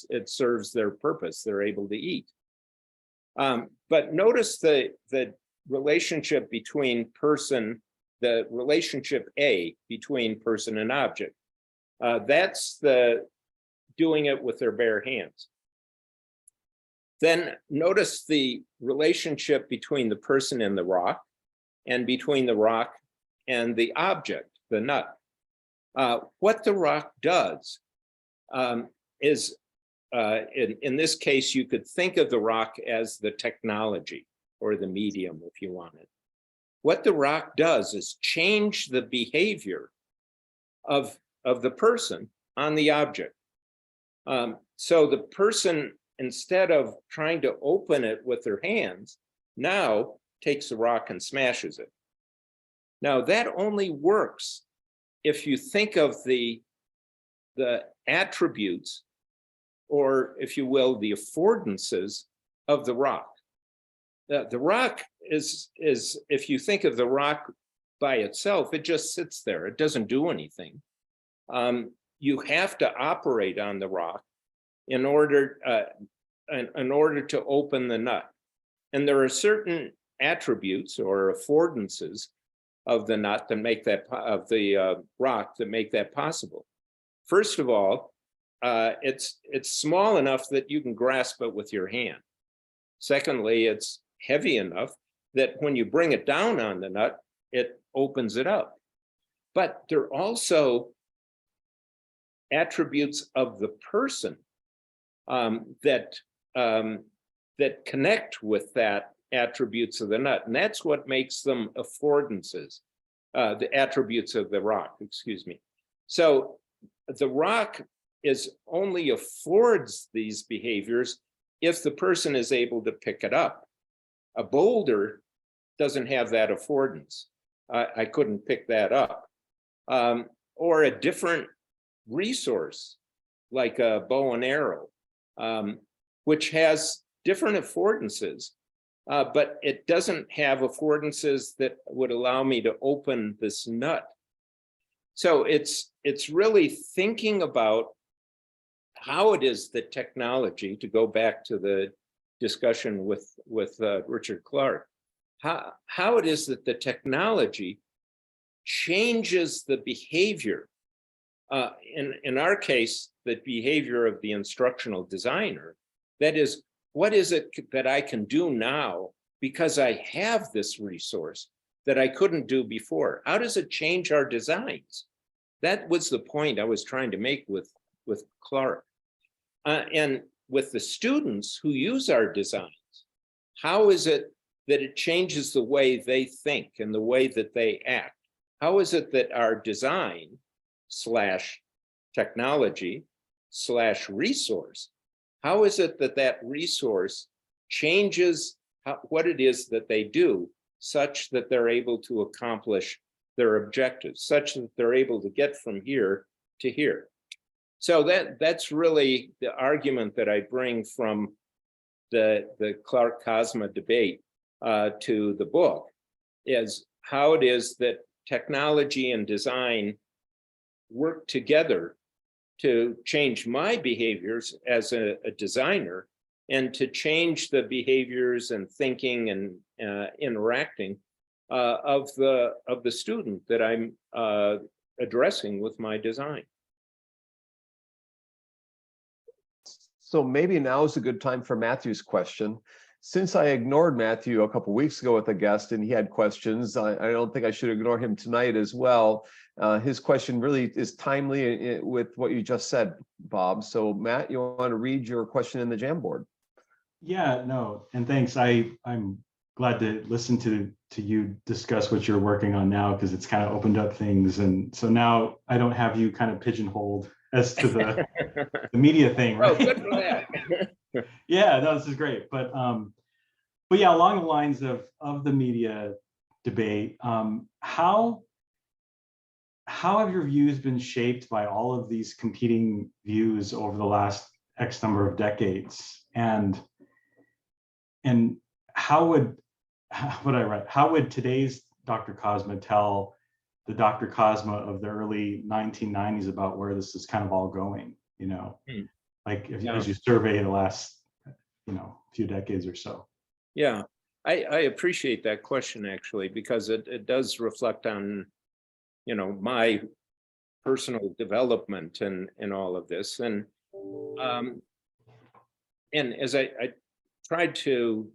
it serves their purpose. They're able to eat. But notice the relationship between person, the relationship A between person and object. That's the doing it with their bare hands. Then notice the relationship between the person and the rock, and between the rock and the object, the nut. What the rock does is, in this case, you could think of the rock as the technology or the medium, if you want it. What the rock does is change the behavior of the person on the object. So the person, instead of trying to open it with their hands, now takes the rock and smashes it. Now that only works if you think of the attributes, or if you will, the affordances of the rock. The rock is, if you think of the rock by itself, it just sits there. It doesn't do anything. You have to operate on the rock in order to open the nut. And there are certain attributes or affordances of the nut that make that, of the rock, that make that possible. First of all, it's small enough that you can grasp it with your hand. Secondly, it's heavy enough that when you bring it down on the nut, it opens it up. But there are also attributes of the person that connect with that attributes of the nut, and that's what makes them affordances, the attributes of the rock, excuse me. So the rock only affords these behaviors if the person is able to pick it up. A boulder doesn't have that affordance. I couldn't pick that up. Or a different resource, like a bow and arrow, which has different affordances, but it doesn't have affordances that would allow me to open this nut. So it's really thinking about how it is that technology, to go back to the discussion with Richard Clark, how it is that the technology changes the behavior. In our case, the behavior of the instructional designer. That is, what is it that I can do now because I have this resource that I couldn't do before? How does it change our designs? That was the point I was trying to make with Clark. And with the students who use our designs, how is it that it changes the way they think and the way that they act? How is it that our design / technology / resource, how is it that that resource changes what it is that they do, such that they're able to accomplish their objectives, such that they're able to get from here to here? So that's really the argument that I bring from the Clark Kozma debate to the book, is how it is that technology and design work together to change my behaviors as a designer, and to change the behaviors and thinking and interacting of the student that I'm addressing with my design. So maybe now is a good time for Matthew's question. Since I ignored Matthew a couple weeks ago with a guest and he had questions, I don't think I should ignore him tonight as well. His question really is timely with what you just said, Bob. So Matt, you want to read your question in the Jamboard? Yeah, no, and thanks. I'm glad to listen to you discuss what you're working on now, because it's kind of opened up things. And so now I don't have you kind of pigeonholed as to the media thing, right? Oh, good for that. Yeah, no, this is great. But yeah, along the lines of the media debate, how have your views been shaped by all of these competing views over the last X number of decades? And how would today's Dr. Kozma tell the Dr. Kozma of the early 1990s about where this is kind of all going? You know, like as you survey the last, few decades or so. Yeah, I appreciate that question, actually, because it does reflect on, my personal development and all of this. And as I tried to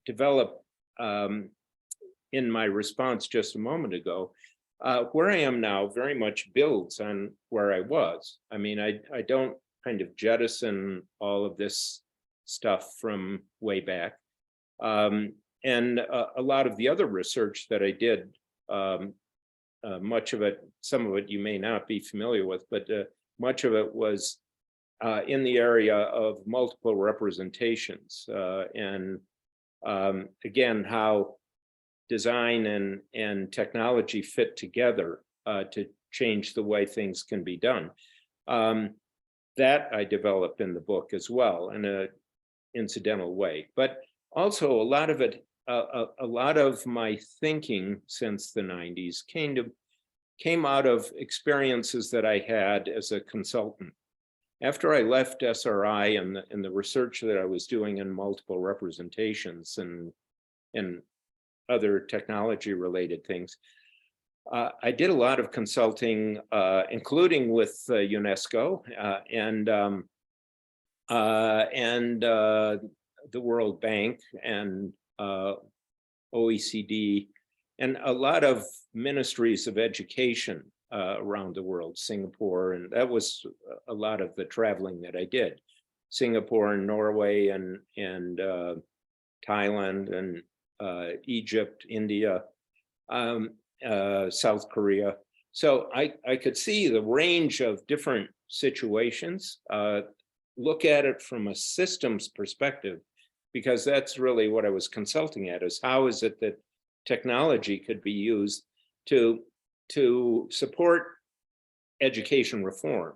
develop in my response just a moment ago, where I am now very much builds on where I was. I mean, I don't kind of jettison all of this stuff from way back. And a lot of the other research that I did, much of it, some of it you may not be familiar with, but much of it was in the area of multiple representations. And again, how design and technology fit together to change the way things can be done. That I develop in the book as well in an incidental way. But also a lot of it, a lot of my thinking since the 90s came out of experiences that I had as a consultant. After I left SRI and the research that I was doing in multiple representations and other technology related things, I did a lot of consulting, including with UNESCO and the World Bank and OECD, and a lot of ministries of education around the world, Singapore, and that was a lot of the traveling that I did. Singapore and Norway and Thailand and Egypt, India, South Korea. So I could see the range of different situations, look at it from a systems perspective, because that's really what I was consulting at, is how is it that technology could be used to support education reform.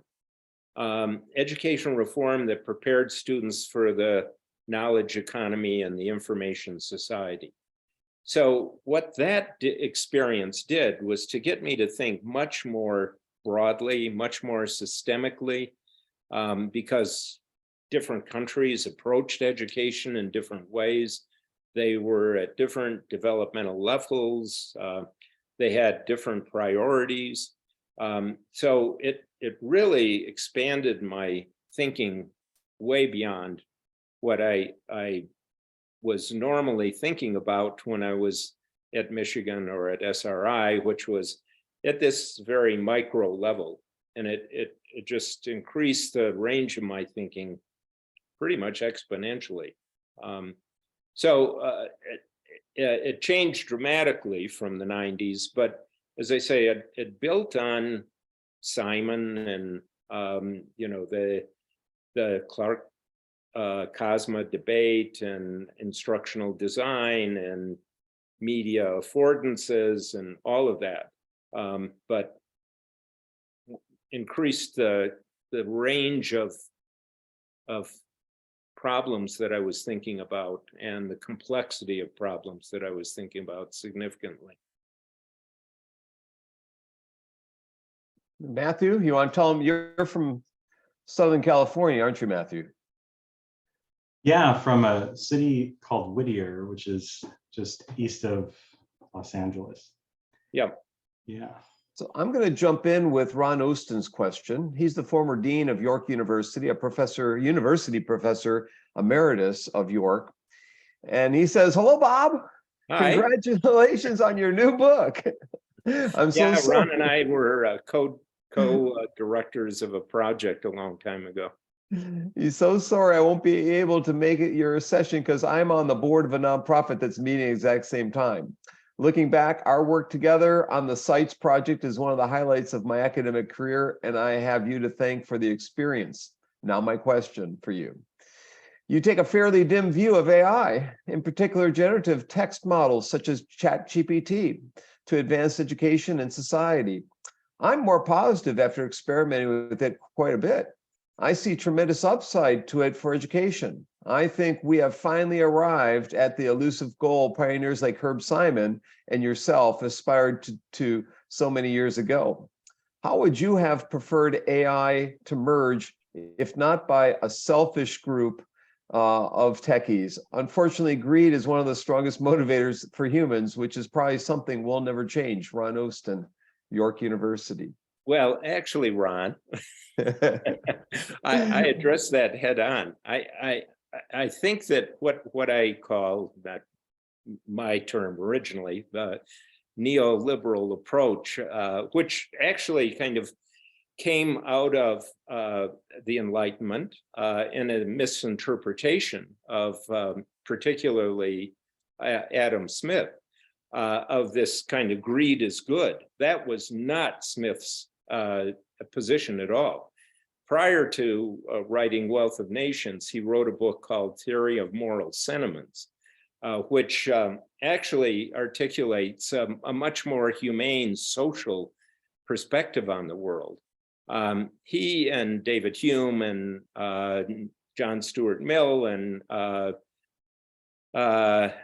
Education reform that prepared students for the knowledge economy and the information society. So what that experience did was to get me to think much more broadly, much more systemically, because different countries approached education in different ways. They were at different developmental levels. They had different priorities. So it really expanded my thinking way beyond what I was normally thinking about when I was at Michigan or at SRI, which was at this very micro level. And it just increased the range of my thinking pretty much exponentially. So it changed dramatically from the 90s, but as I say, it built on Simon and the Clark Kozma debate and instructional design and media affordances and all of that, but increased the range of problems that I was thinking about and the complexity of problems that I was thinking about significantly. Matthew, you want to tell them you're from Southern California, aren't you, Matthew? Yeah, from a city called Whittier, which is just east of Los Angeles. Yeah. Yeah. So I'm going to jump in with Ron Ostin's question. He's the former dean of York University, a university professor emeritus of York. And he says, hello, Bob. Hi. Congratulations on your new book. I'm so Yeah, sorry. Ron and I were co-directors of a project a long time ago. He's so sorry I won't be able to make it your session because I'm on the board of a nonprofit that's meeting at the exact same time. Looking back, our work together on the CITES project is one of the highlights of my academic career, and I have you to thank for the experience. Now my question for you. You take a fairly dim view of AI, in particular generative text models such as ChatGPT, to advance education and society. I'm more positive after experimenting with it quite a bit. I see tremendous upside to it for education. I think we have finally arrived at the elusive goal pioneers like Herb Simon and yourself aspired to so many years ago. How would you have preferred AI to merge, if not by a selfish group of techies? Unfortunately, greed is one of the strongest motivators for humans, which is probably something we'll never change. Ron Ostin, York University. Well, actually, Ron, I addressed that head on. I think that what I call, not my term originally, the neoliberal approach, which actually kind of came out of the Enlightenment in a misinterpretation of particularly Adam Smith, of this kind of greed is good. That was not Smith's position at all. Prior to writing Wealth of Nations, he wrote a book called Theory of Moral Sentiments, which actually articulates a much more humane social perspective on the world. He and David Hume and John Stuart Mill and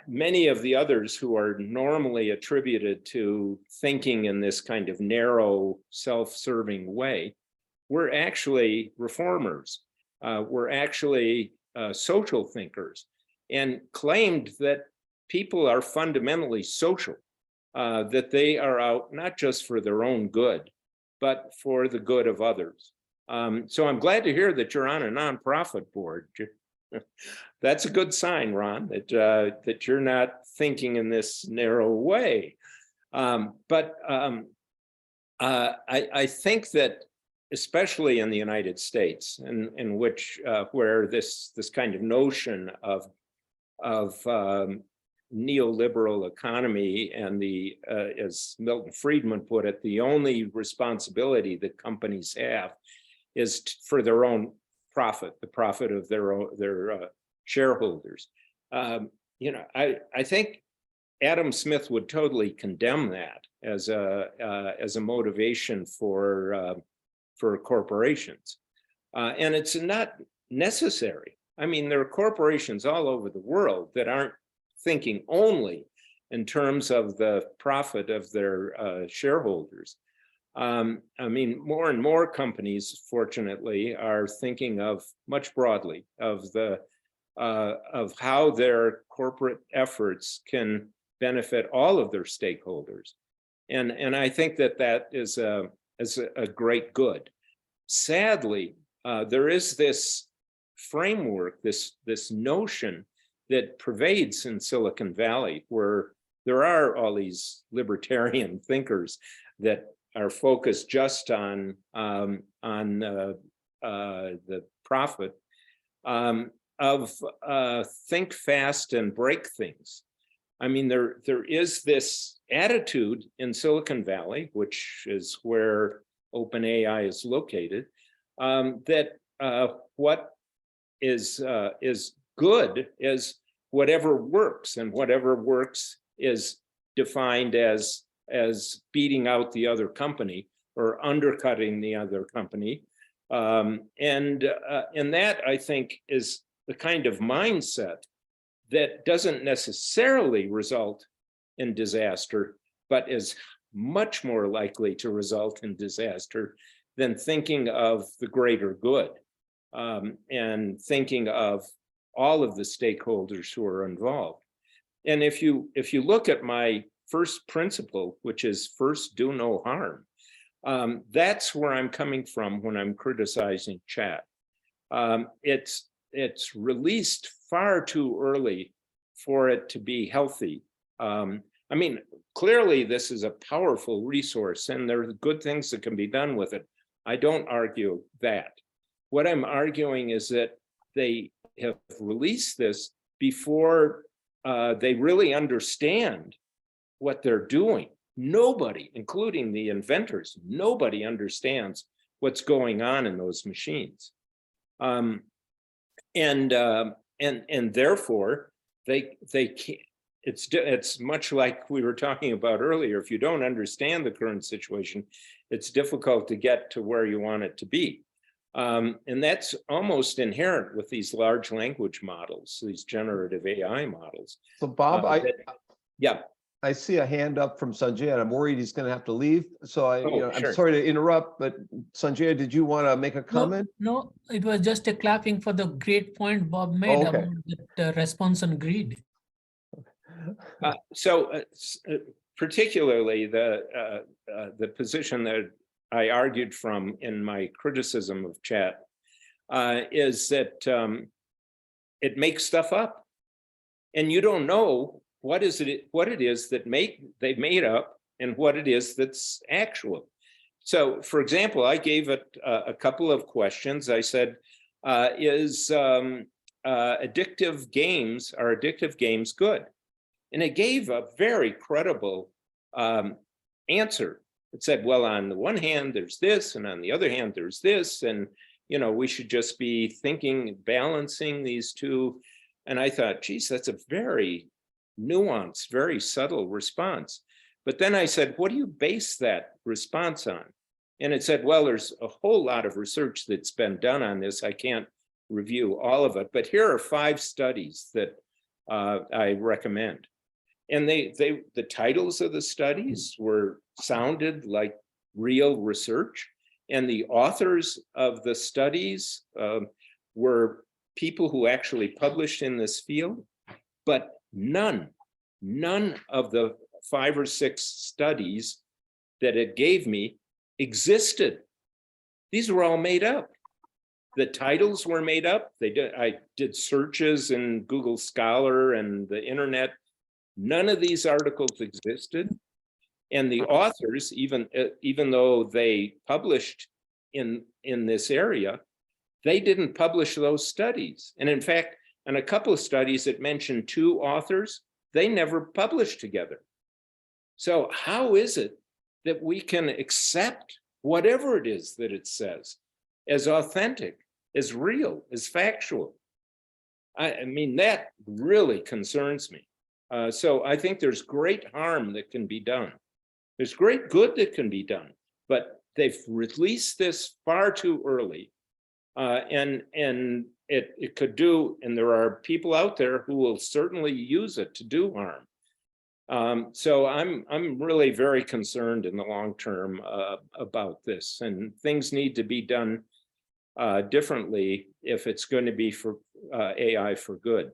many of the others who are normally attributed to thinking in this kind of narrow, self-serving way were actually reformers, were actually social thinkers, and claimed that people are fundamentally social, that they are out not just for their own good, but for the good of others. So I'm glad to hear that you're on a nonprofit board. That's a good sign, Ron, that you're not thinking in this narrow way. But I think that, especially in the United States, in which where this kind of notion of neoliberal economy and the, as Milton Friedman put it, the only responsibility that companies have is for their own profit, the profit of their shareholders. You know, I think Adam Smith would totally condemn that as a motivation for corporations, and it's not necessary. I mean, there are corporations all over the world that aren't thinking only in terms of the profit of their shareholders. I mean, more and more companies, fortunately, are thinking of much broadly of the of how their corporate efforts can benefit all of their stakeholders, and I think that is a great good. Sadly, there is this framework, this notion that pervades in Silicon Valley, where there are all these libertarian thinkers that are focused just on the profit, of think fast and break things. I mean, there is this attitude in Silicon Valley, which is where OpenAI is located, that what is good is whatever works, and whatever works is defined as beating out the other company or undercutting the other company. And that, I think, is the kind of mindset that doesn't necessarily result in disaster, but is much more likely to result in disaster than thinking of the greater good, and thinking of all of the stakeholders who are involved. And if you look at my first principle, which is first do no harm, That's where I'm coming from when I'm criticizing chat. It's released far too early for it to be healthy. I mean, clearly this is a powerful resource and there are good things that can be done with it. I don't argue that. What I'm arguing is that they have released this before they really understand what they're doing. Nobody, including the inventors, nobody understands what's going on in those machines. And therefore they can't. It's much like we were talking about earlier. If you don't understand the current situation, it's difficult to get to where you want it to be. And that's almost inherent with these large language models, these generative AI models. So Bob, Yeah. I see a hand up from Sanjay, and I'm worried he's going to have to leave. So I'm Sure. sorry to interrupt, but Sanjay, did you want to make a comment? No, it was just a clapping for the great point Bob made Okay. about the response on greed. Particularly the position that I argued from in my criticism of chat is that it makes stuff up, and you don't know what it is that they've made up and what it is that's actual. So, for example, I gave it a couple of questions. I said, "Is addictive games good?" And it gave a very credible answer. It said, well, on the one hand, there's this, and on the other hand, there's this, and we should just be thinking, balancing these two. And I thought, geez, that's a very nuanced, very subtle response. But then I said, what do you base that response on? And it said, well, there's a whole lot of research that's been done on this. I can't review all of it, but here are 5 studies that I recommend. And the titles of the studies sounded like real research, and the authors of the studies were people who actually published in this field, but none of the 5 or 6 studies that it gave me existed. These were all made up. The titles were made up. I did searches in Google Scholar and the internet. None of these articles existed. And the authors, even though they published in this area, they didn't publish those studies. And in fact, in a couple of studies that mentioned 2 authors, they never published together. So how is it that we can accept whatever it is that it says as authentic, as real, as factual? I mean, that really concerns me. So I think there's great harm that can be done. There's great good that can be done, but they've released this far too early. And it could do, and there are people out there who will certainly use it to do harm. So I'm really very concerned in the long term about this, and things need to be done differently if it's going to be for AI for good.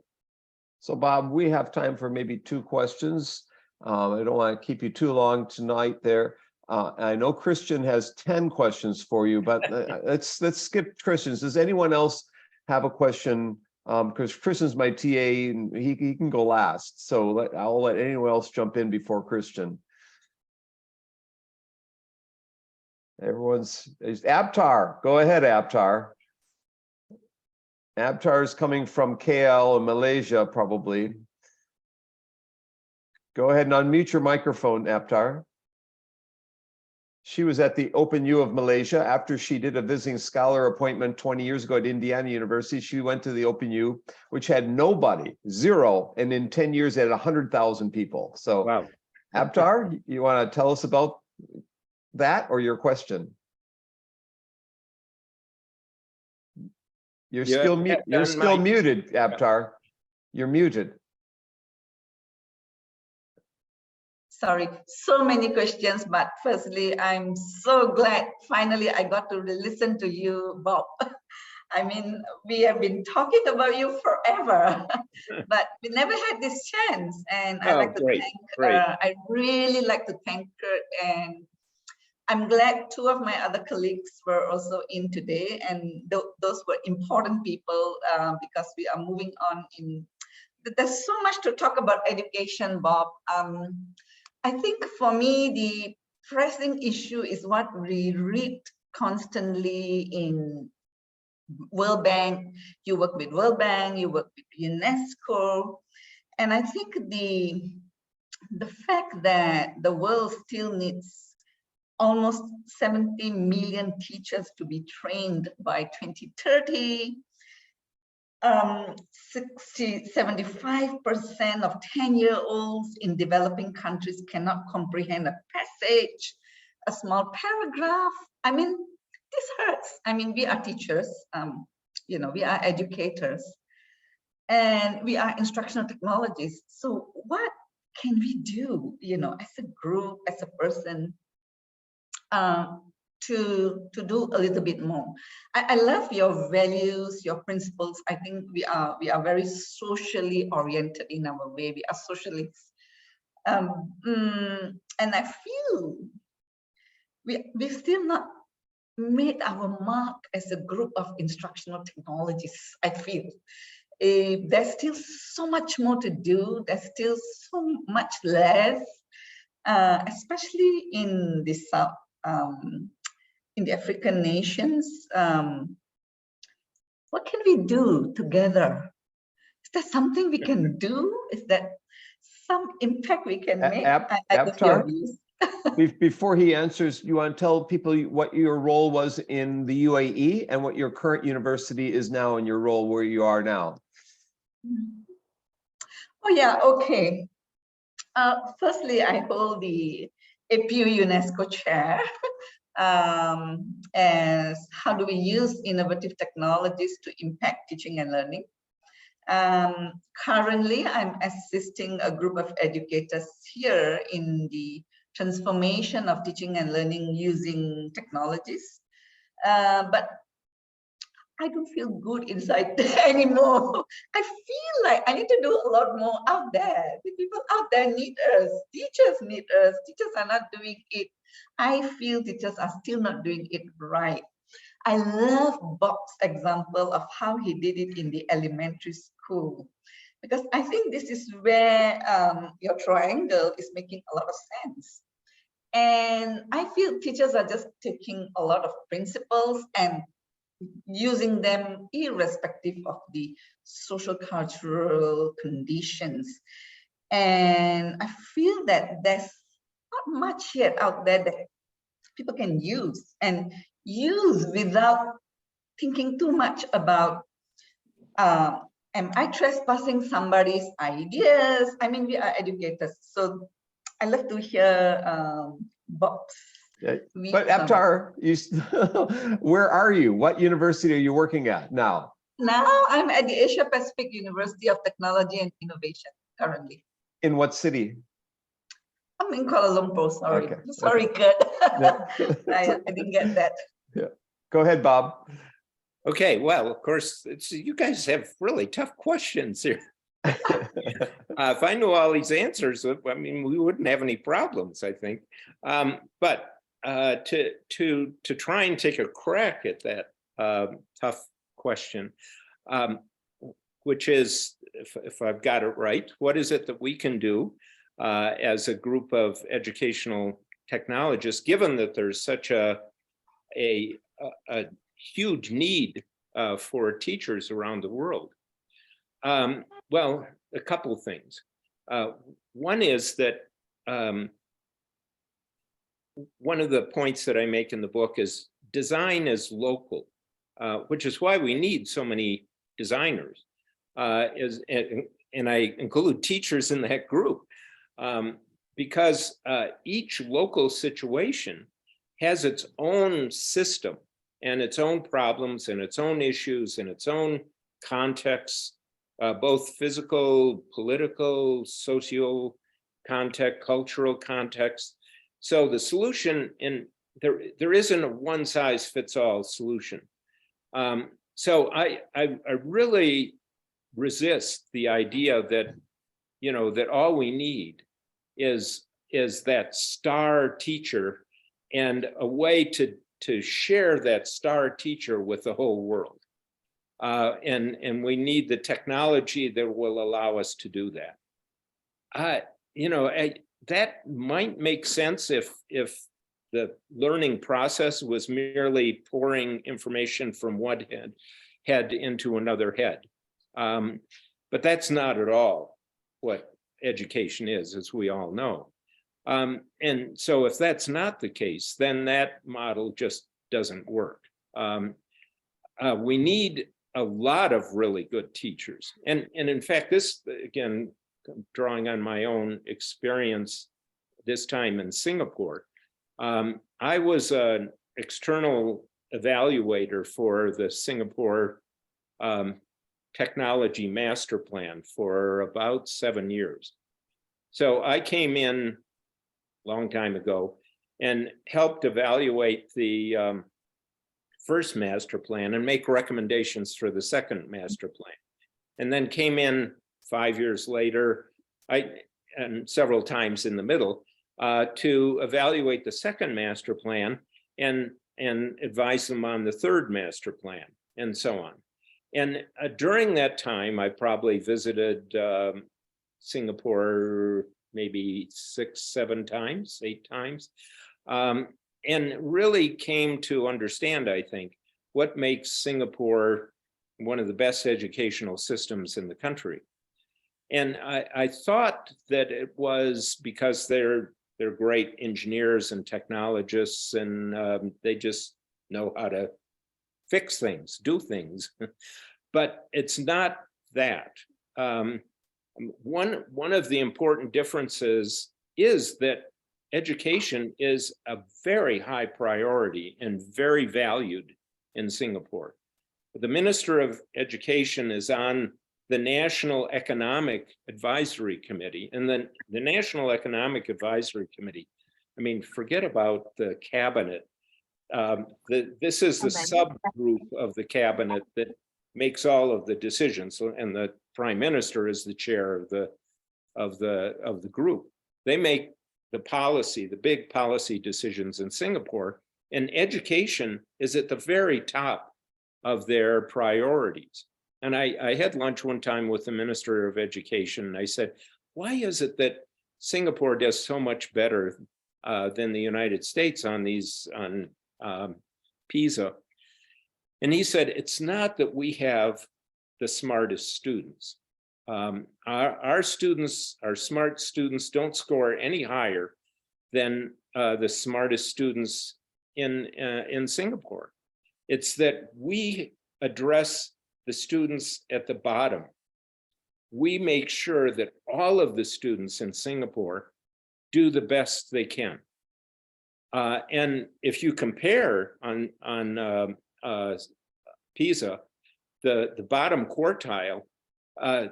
So Bob, we have time for maybe 2 questions. I don't want to keep you too long tonight there. I know Christian has 10 questions for you, but let's skip Christian's. Does anyone else have a question? Because Christian's my TA and he can go last. So I'll let anyone else jump in before Christian. Is Abtar. Go ahead, Abtar. Abtar is coming from KL in Malaysia, probably. Go ahead and unmute your microphone, Abtar. She was at the Open U of Malaysia. After she did a visiting scholar appointment 20 years ago at Indiana University, she went to the Open U, which had nobody, 0, and in 10 years it had 100,000 people. So, wow. Abtar, you want to tell us about that or your question? You're still muted, Abtar. You're muted. Sorry, so many questions, but firstly, I'm so glad finally I got to listen to you, Bob. I mean, we have been talking about you forever, but we never had this chance. And I like to thank, I really like to thank Kurt and I'm glad two of my other colleagues were also in today, and those were important people because we are moving on in. There's so much to talk about education, Bob. I think for me, the pressing issue is what we read constantly in World Bank. You work with World Bank, you work with UNESCO. And I think the fact that the world still needs almost 70 million teachers to be trained by 2030, 75% of 10-year-olds in developing countries cannot comprehend a passage, a small paragraph. I mean, this hurts. I mean, we are teachers, you know, we are educators, and we are instructional technologists. So what can we do, you know, as a group, as a person, to do a little bit more? I love your values, your principles. I think we are very socially oriented in our way. We are socialists, and I feel we've still not made our mark as a group of instructional technologists. I feel there's still so much more to do. There's still so much less, especially in the South. In the African nations, what can we do together? Is there something we can do? Is that some impact we can make? Avatar, before he answers, you want to tell people what your role was in the UAE and what your current university is now in your role where you are now? Oh yeah, okay. Firstly, I hold the APU UNESCO chair. As how do we use innovative technologies to impact teaching and learning? Currently, I'm assisting a group of educators here in the transformation of teaching and learning using technologies. But I don't feel good inside there anymore. I feel like I need to do a lot more out there. The people out there need us. Teachers need us. Teachers are not doing it. I feel teachers are still not doing it right. I love Bob's example of how he did it in the elementary school, because I think this is where your triangle is making a lot of sense. And I feel teachers are just taking a lot of principles and using them irrespective of the social cultural conditions. And I feel that there's not much yet out there that people can use without thinking too much about, am I trespassing somebody's ideas? I mean, we are educators, so I love to hear Bob's. But Avatar, where are you? What university are you working at now? Now I'm at the Asia Pacific University of Technology and Innovation currently. In what city? I'm in Kuala Lumpur, sorry. Okay. Sorry, Kurt. I didn't get that. Yeah. Go ahead, Bob. Okay, well, of course, you guys have really tough questions here. If I knew all these answers, I mean, we wouldn't have any problems, I think. But to try and take a crack at that tough question, which is, if I've got it right, what is it that we can do as a group of educational technologists, given that there's such a huge need for teachers around the world? Well, a couple of things. One is that one of the points that I make in the book is design is local, which is why we need so many designers. And I include teachers in that group, because each local situation has its own system and its own problems and its own issues and its own contexts, both physical, political, social context, cultural context. So the solution, there isn't a one size fits all solution. So I really resist the idea that, you know, that all we need is that star teacher and a way to share that star teacher with the whole world. And we need the technology that will allow us to do that. That might make sense if the learning process was merely pouring information from one head into another head. But that's not at all what education is, as we all know. And so if that's not the case, then that model just doesn't work. We need a lot of really good teachers. And in fact, this, again, drawing on my own experience this time in Singapore, I was an external evaluator for the Singapore technology master plan for about 7 years. So I came in a long time ago and helped evaluate the first master plan and make recommendations for the second master plan. And then came in 5 years later, and several times in the middle, to evaluate the second master plan and advise them on the third master plan, and so on. And during that time, I probably visited Singapore maybe 6, 7 times, 8 times, and really came to understand, I think, what makes Singapore one of the best educational systems in the country. And I thought that it was because they're great engineers and technologists, and they just know how to fix things, do things. But it's not that. One of the important differences is that education is a very high priority and very valued in Singapore. The Minister of Education is on the National Economic Advisory Committee, and then the National Economic Advisory Committee, I mean, forget about the cabinet. This is the subgroup of the cabinet that makes all of the decisions, and the Prime Minister is the chair of the group. They make the policy, the big policy decisions in Singapore, and education is at the very top of their priorities. And I had lunch one time with the Minister of Education, and I said, why is it that Singapore does so much better than the United States on PISA? And he said, it's not that we have the smartest students. Our students, our smart students, don't score any higher than the smartest students in Singapore. It's that we address the students at the bottom. We make sure that all of the students in Singapore do the best they can. And if you compare on PISA, the bottom quartile,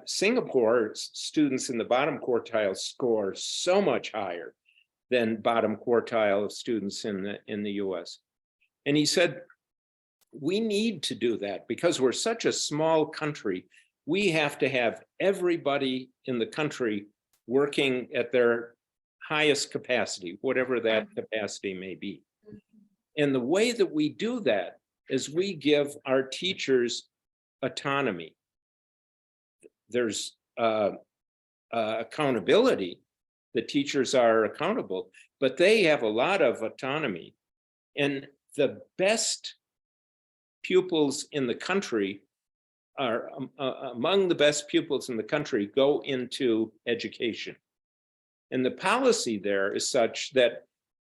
Singapore students in the bottom quartile score so much higher than bottom quartile of students in the US. And he said, we need to do that because we're such a small country. We have to have everybody in the country working at their highest capacity, whatever that capacity may be. And the way that we do that is we give our teachers autonomy. There's accountability. The teachers are accountable, but they have a lot of autonomy. And the best pupils in the country are among the best pupils in the country go into education. And the policy there is such that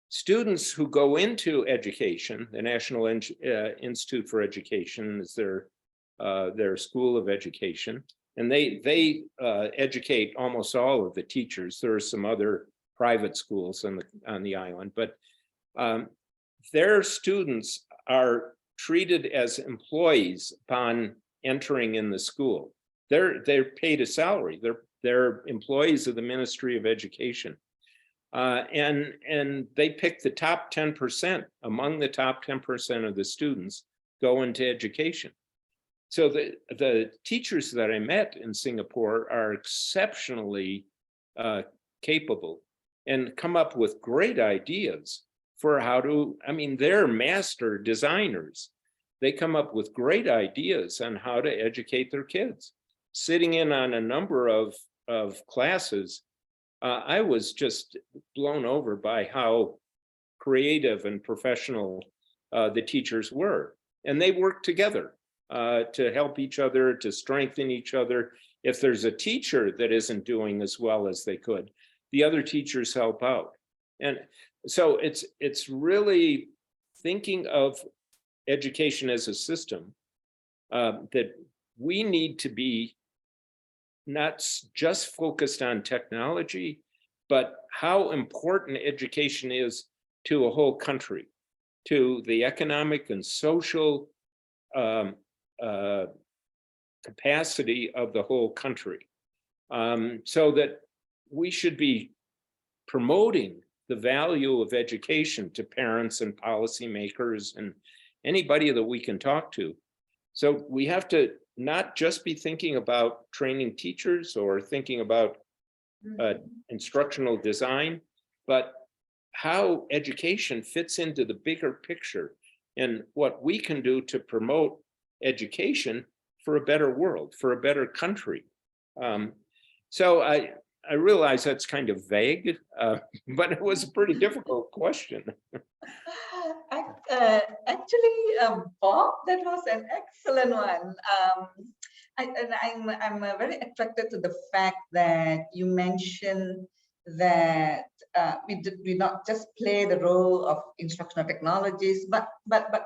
students who go into education, the National Institute for Education is their school of education, and they educate almost all of the teachers. There are some other private schools on the island, but their students are treated as employees upon entering in the school. They're paid a salary. They're employees of the Ministry of Education. And they pick the top 10%. Among the top 10% of the students go into education. So the teachers that I met in Singapore are exceptionally capable and come up with great ideas for how to, I mean, they're master designers. They come up with great ideas on how to educate their kids. Sitting in on a number of classes, I was just blown over by how creative and professional the teachers were. And they worked together to help each other, to strengthen each other. If there's a teacher that isn't doing as well as they could, the other teachers help out. And so it's really thinking of education as a system that we need to be not just focused on technology, but how important education is to a whole country, to the economic and social capacity of the whole country. So that we should be promoting the value of education to parents and policymakers and anybody that we can talk to. So we have to not just be thinking about training teachers or thinking about instructional design, but how education fits into the bigger picture and what we can do to promote education for a better world, for a better country. So I realize that's kind of vague, but it was a pretty difficult question. Actually, Bob, that was an excellent one. I'm very attracted to the fact that you mentioned that we not just play the role of instructional technologies, but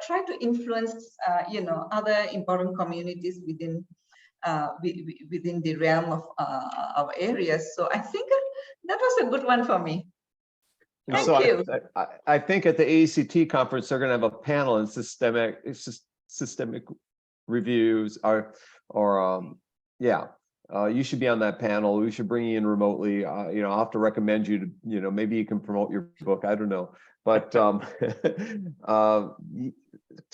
try to influence other important communities within within the realm of our areas. So I think that was a good one for me. Thank you. I think at the AECT conference, they're going to have a panel on systemic reviews you should be on that panel. We should bring you in remotely. I'll have to recommend you to, maybe you can promote your book. I don't know. But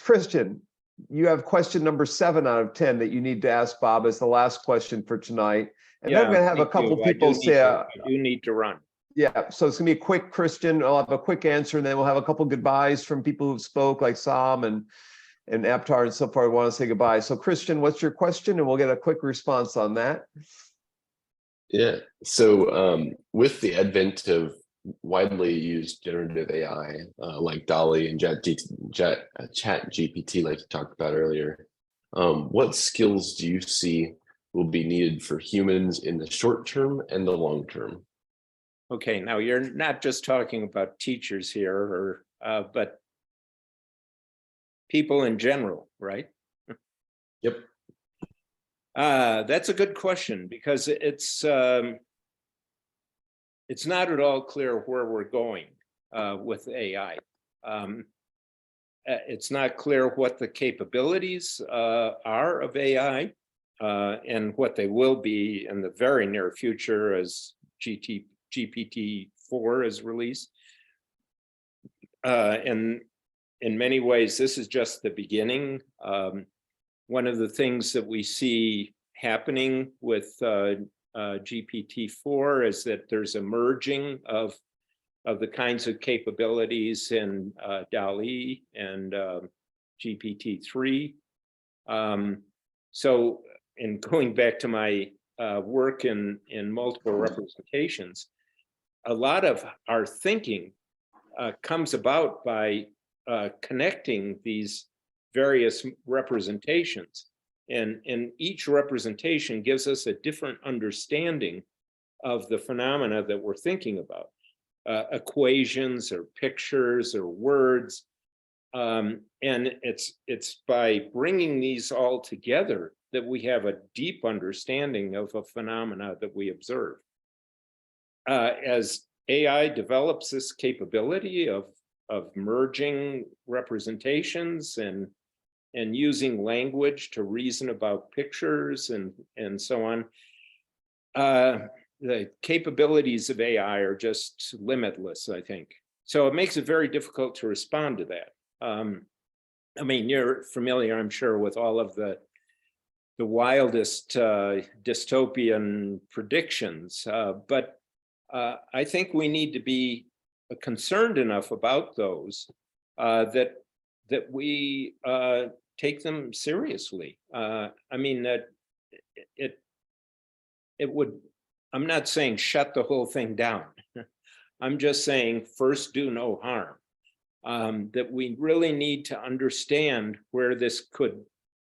Christian, you have question number 7 out of 10 that you need to ask Bob as the last question for tonight. And then I'm going to have a couple people say, I do need to run. Yeah, so it's gonna be a quick Christian. I'll have a quick answer, and then we'll have a couple goodbyes from people who spoke, like Sam and Aptar and so far. I want to say goodbye. So Christian, what's your question? And we'll get a quick response on that. Yeah. So with the advent of widely used generative AI, like DALL-E and Chat GPT, like you talked about earlier, what skills do you see will be needed for humans in the short term and the long term? Okay, now you're not just talking about teachers here, but people in general, right? Yep. That's a good question because it's not at all clear where we're going with AI. It's not clear what the capabilities are of AI and what they will be in the very near future as GPT-4 is released. And in many ways, this is just the beginning. One of the things that we see happening with GPT-4 is that there's a merging of the kinds of capabilities in DALL-E and GPT-3. So in going back to my work in multiple representations, a lot of our thinking comes about by connecting these various representations. And each representation gives us a different understanding of the phenomena that we're thinking about. Equations or pictures or words. And it's by bringing these all together that we have a deep understanding of a phenomena that we observe. As AI develops this capability of merging representations and using language to reason about pictures and so on, the capabilities of AI are just limitless, I think. So it makes it very difficult to respond to that. I mean, you're familiar, I'm sure, with all of the wildest dystopian predictions, but I think we need to be concerned enough about those that we take them seriously. I mean, that it would, I'm not saying shut the whole thing down. I'm just saying first do no harm. That we really need to understand where this could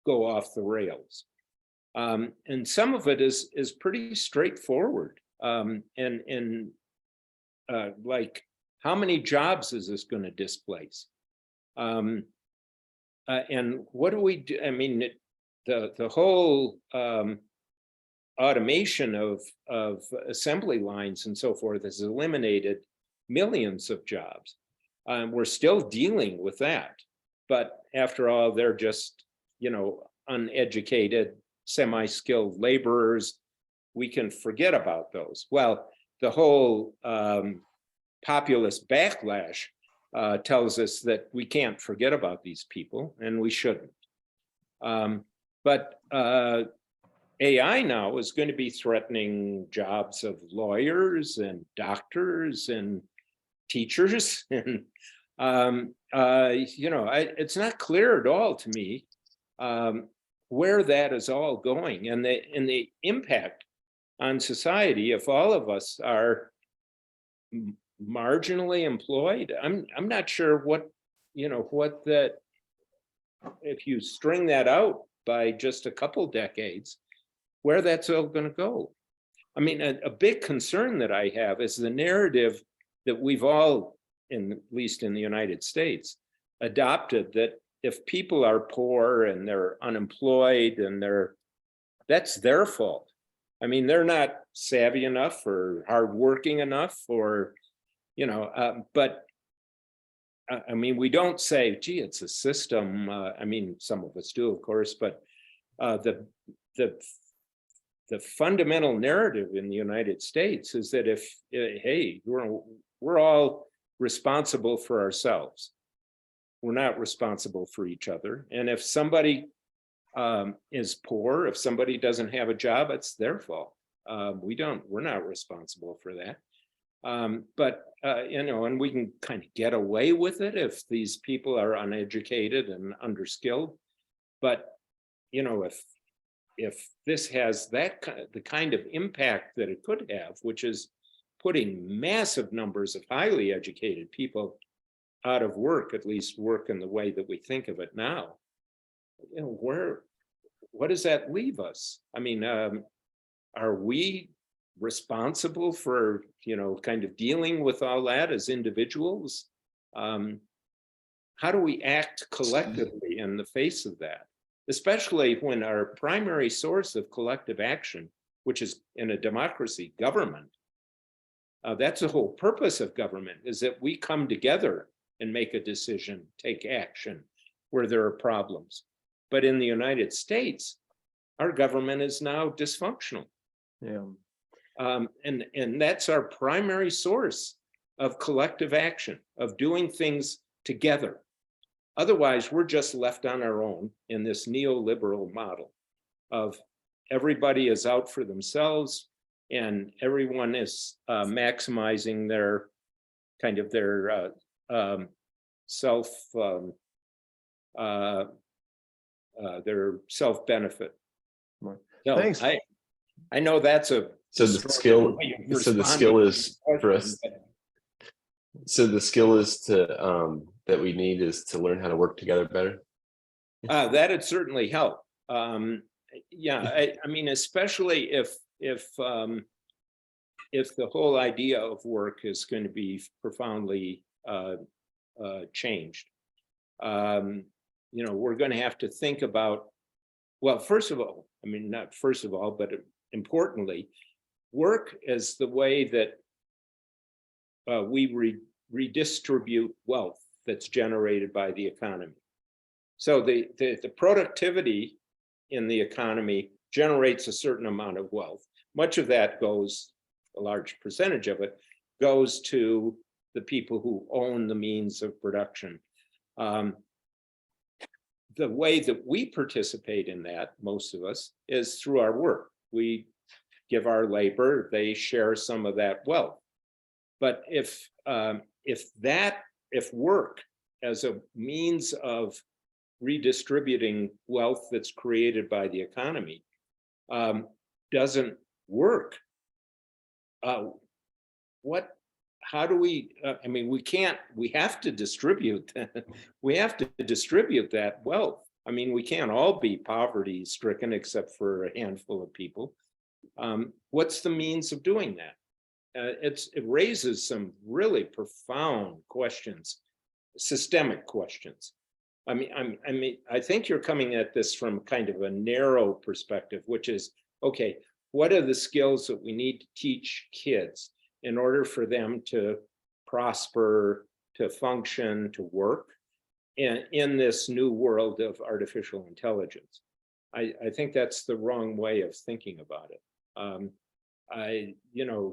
go off the rails. And some of it is pretty straightforward. Like, how many jobs is this going to displace? And what do we do? I mean, the whole automation of assembly lines and so forth has eliminated millions of jobs. We're still dealing with that, but after all, they're just, you know, uneducated, semi-skilled laborers. We can forget about those. Well, the whole populist backlash tells us that we can't forget about these people, and we shouldn't. But AI now is going to be threatening jobs of lawyers and doctors and teachers, and you know, it's not clear at all to me where that is all going, and the impact on society if all of us are marginally employed. I'm not sure what, you know, what that, if you string that out by just a couple decades, where that's all going to go. I mean, a big concern that I have is the narrative that we've all, at least in the United States, adopted, that if people are poor and they're unemployed and that's their fault. I mean, they're not savvy enough or hardworking enough, or, you know, but I mean, we don't say, gee, it's a system. I mean, some of us do, of course, but the fundamental narrative in the United States is that if, hey, we're all responsible for ourselves. We're not responsible for each other. And if somebody is poor, if somebody doesn't have a job, it's their fault. We're not responsible for that. But, you know, and we can kind of get away with it if these people are uneducated and underskilled. But, you know, if this has the kind of impact that it could have, which is putting massive numbers of highly educated people out of work, at least work in the way that we think of it now, you know, what does that leave us? I mean, are we responsible for, you know, kind of dealing with all that as individuals? How do we act collectively in the face of that? Especially when our primary source of collective action, which is in a democracy, government, that's the whole purpose of government, is that we come together and make a decision, take action where there are problems. But in the United States, our government is now dysfunctional. Yeah. And that's our primary source of collective action, of doing things together. Otherwise, we're just left on our own in this neoliberal model of everybody is out for themselves and everyone is maximizing their kind of their self-benefit. Right. So Thanks. I know that's a So the skill is for us. So the skill is to that we need is to learn how to work together better. That'd certainly help. Yeah, I mean, especially if the whole idea of work is going to be profoundly changed. You know, we're going to have to think about, well, first of all, I mean, not first of all, but importantly, work is the way that we redistribute wealth that's generated by the economy. So the productivity in the economy generates a certain amount of wealth. Much of that goes, a large percentage of it, goes to the people who own the means of production. The way that we participate in that, most of us, is through our work. We give our labor, they share some of that wealth. But if if work as a means of redistributing wealth that's created by the economy doesn't work, how do we, I mean, we have to distribute, we have to distribute that wealth. I mean, we can't all be poverty stricken except for a handful of people. What's the means of doing that? It raises some really profound questions, systemic questions. I mean, I think you're coming at this from kind of a narrow perspective, which is, okay, what are the skills that we need to teach kids in order for them to prosper, to function, to work in this new world of artificial intelligence? I think that's the wrong way of thinking about it.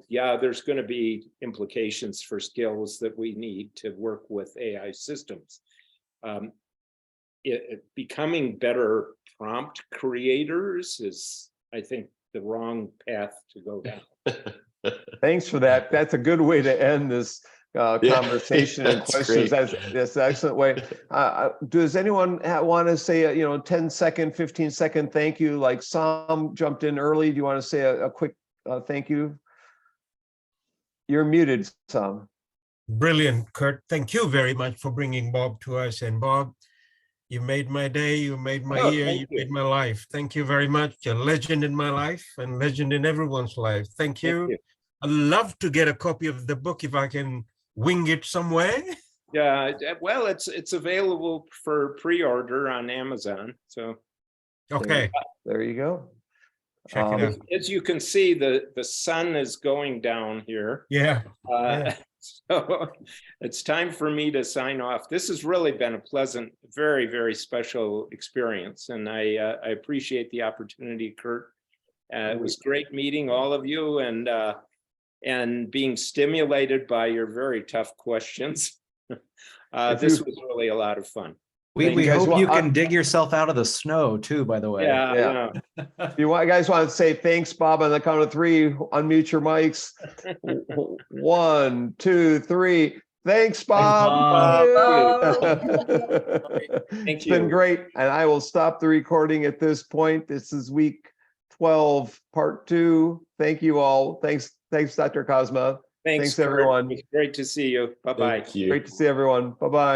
Yeah, there's going to be implications for skills that we need to work with AI systems. Becoming better prompt creators is, I think, the wrong path to go down. Thanks for that. That's a good way to end this conversation and questions. Great. That's an excellent way. Does anyone want to say a 10-second, 15-second thank you? Like Sam jumped in early. Do you want to say a quick thank you? You're muted, Sam. Brilliant, Kurt. Thank you very much for bringing Bob to us. And Bob, you made my day, you made my year, you made my life. Thank you very much. You're a legend in my life and legend in everyone's life. Thank you. I'd love to get a copy of the book if I can wing it somewhere. Yeah, well, it's available for pre-order on Amazon. So okay, there you go. Check it out. As you can see, the sun is going down here. Yeah. So it's time for me to sign off. This has really been a pleasant, very, very special experience, and I appreciate the opportunity, Kurt. It was great meeting all of you and being stimulated by your very tough quesyou This was really a lot of fun. We hope you can dig yourself out of the snow too, by the way. Yeah. If you guys want to say thanks, Bob, on the count of 3, unmute your mics. 1, 2, 3. Thanks, Bob. Thank It's you. been great. And I will stop the recording at this point. This is week 12, part 2. Thank you all. Thanks, Dr. Kozma. Thanks, Kurt. everyone. It's great to see you. Bye-bye. Thank you. Great to see everyone. Bye-bye.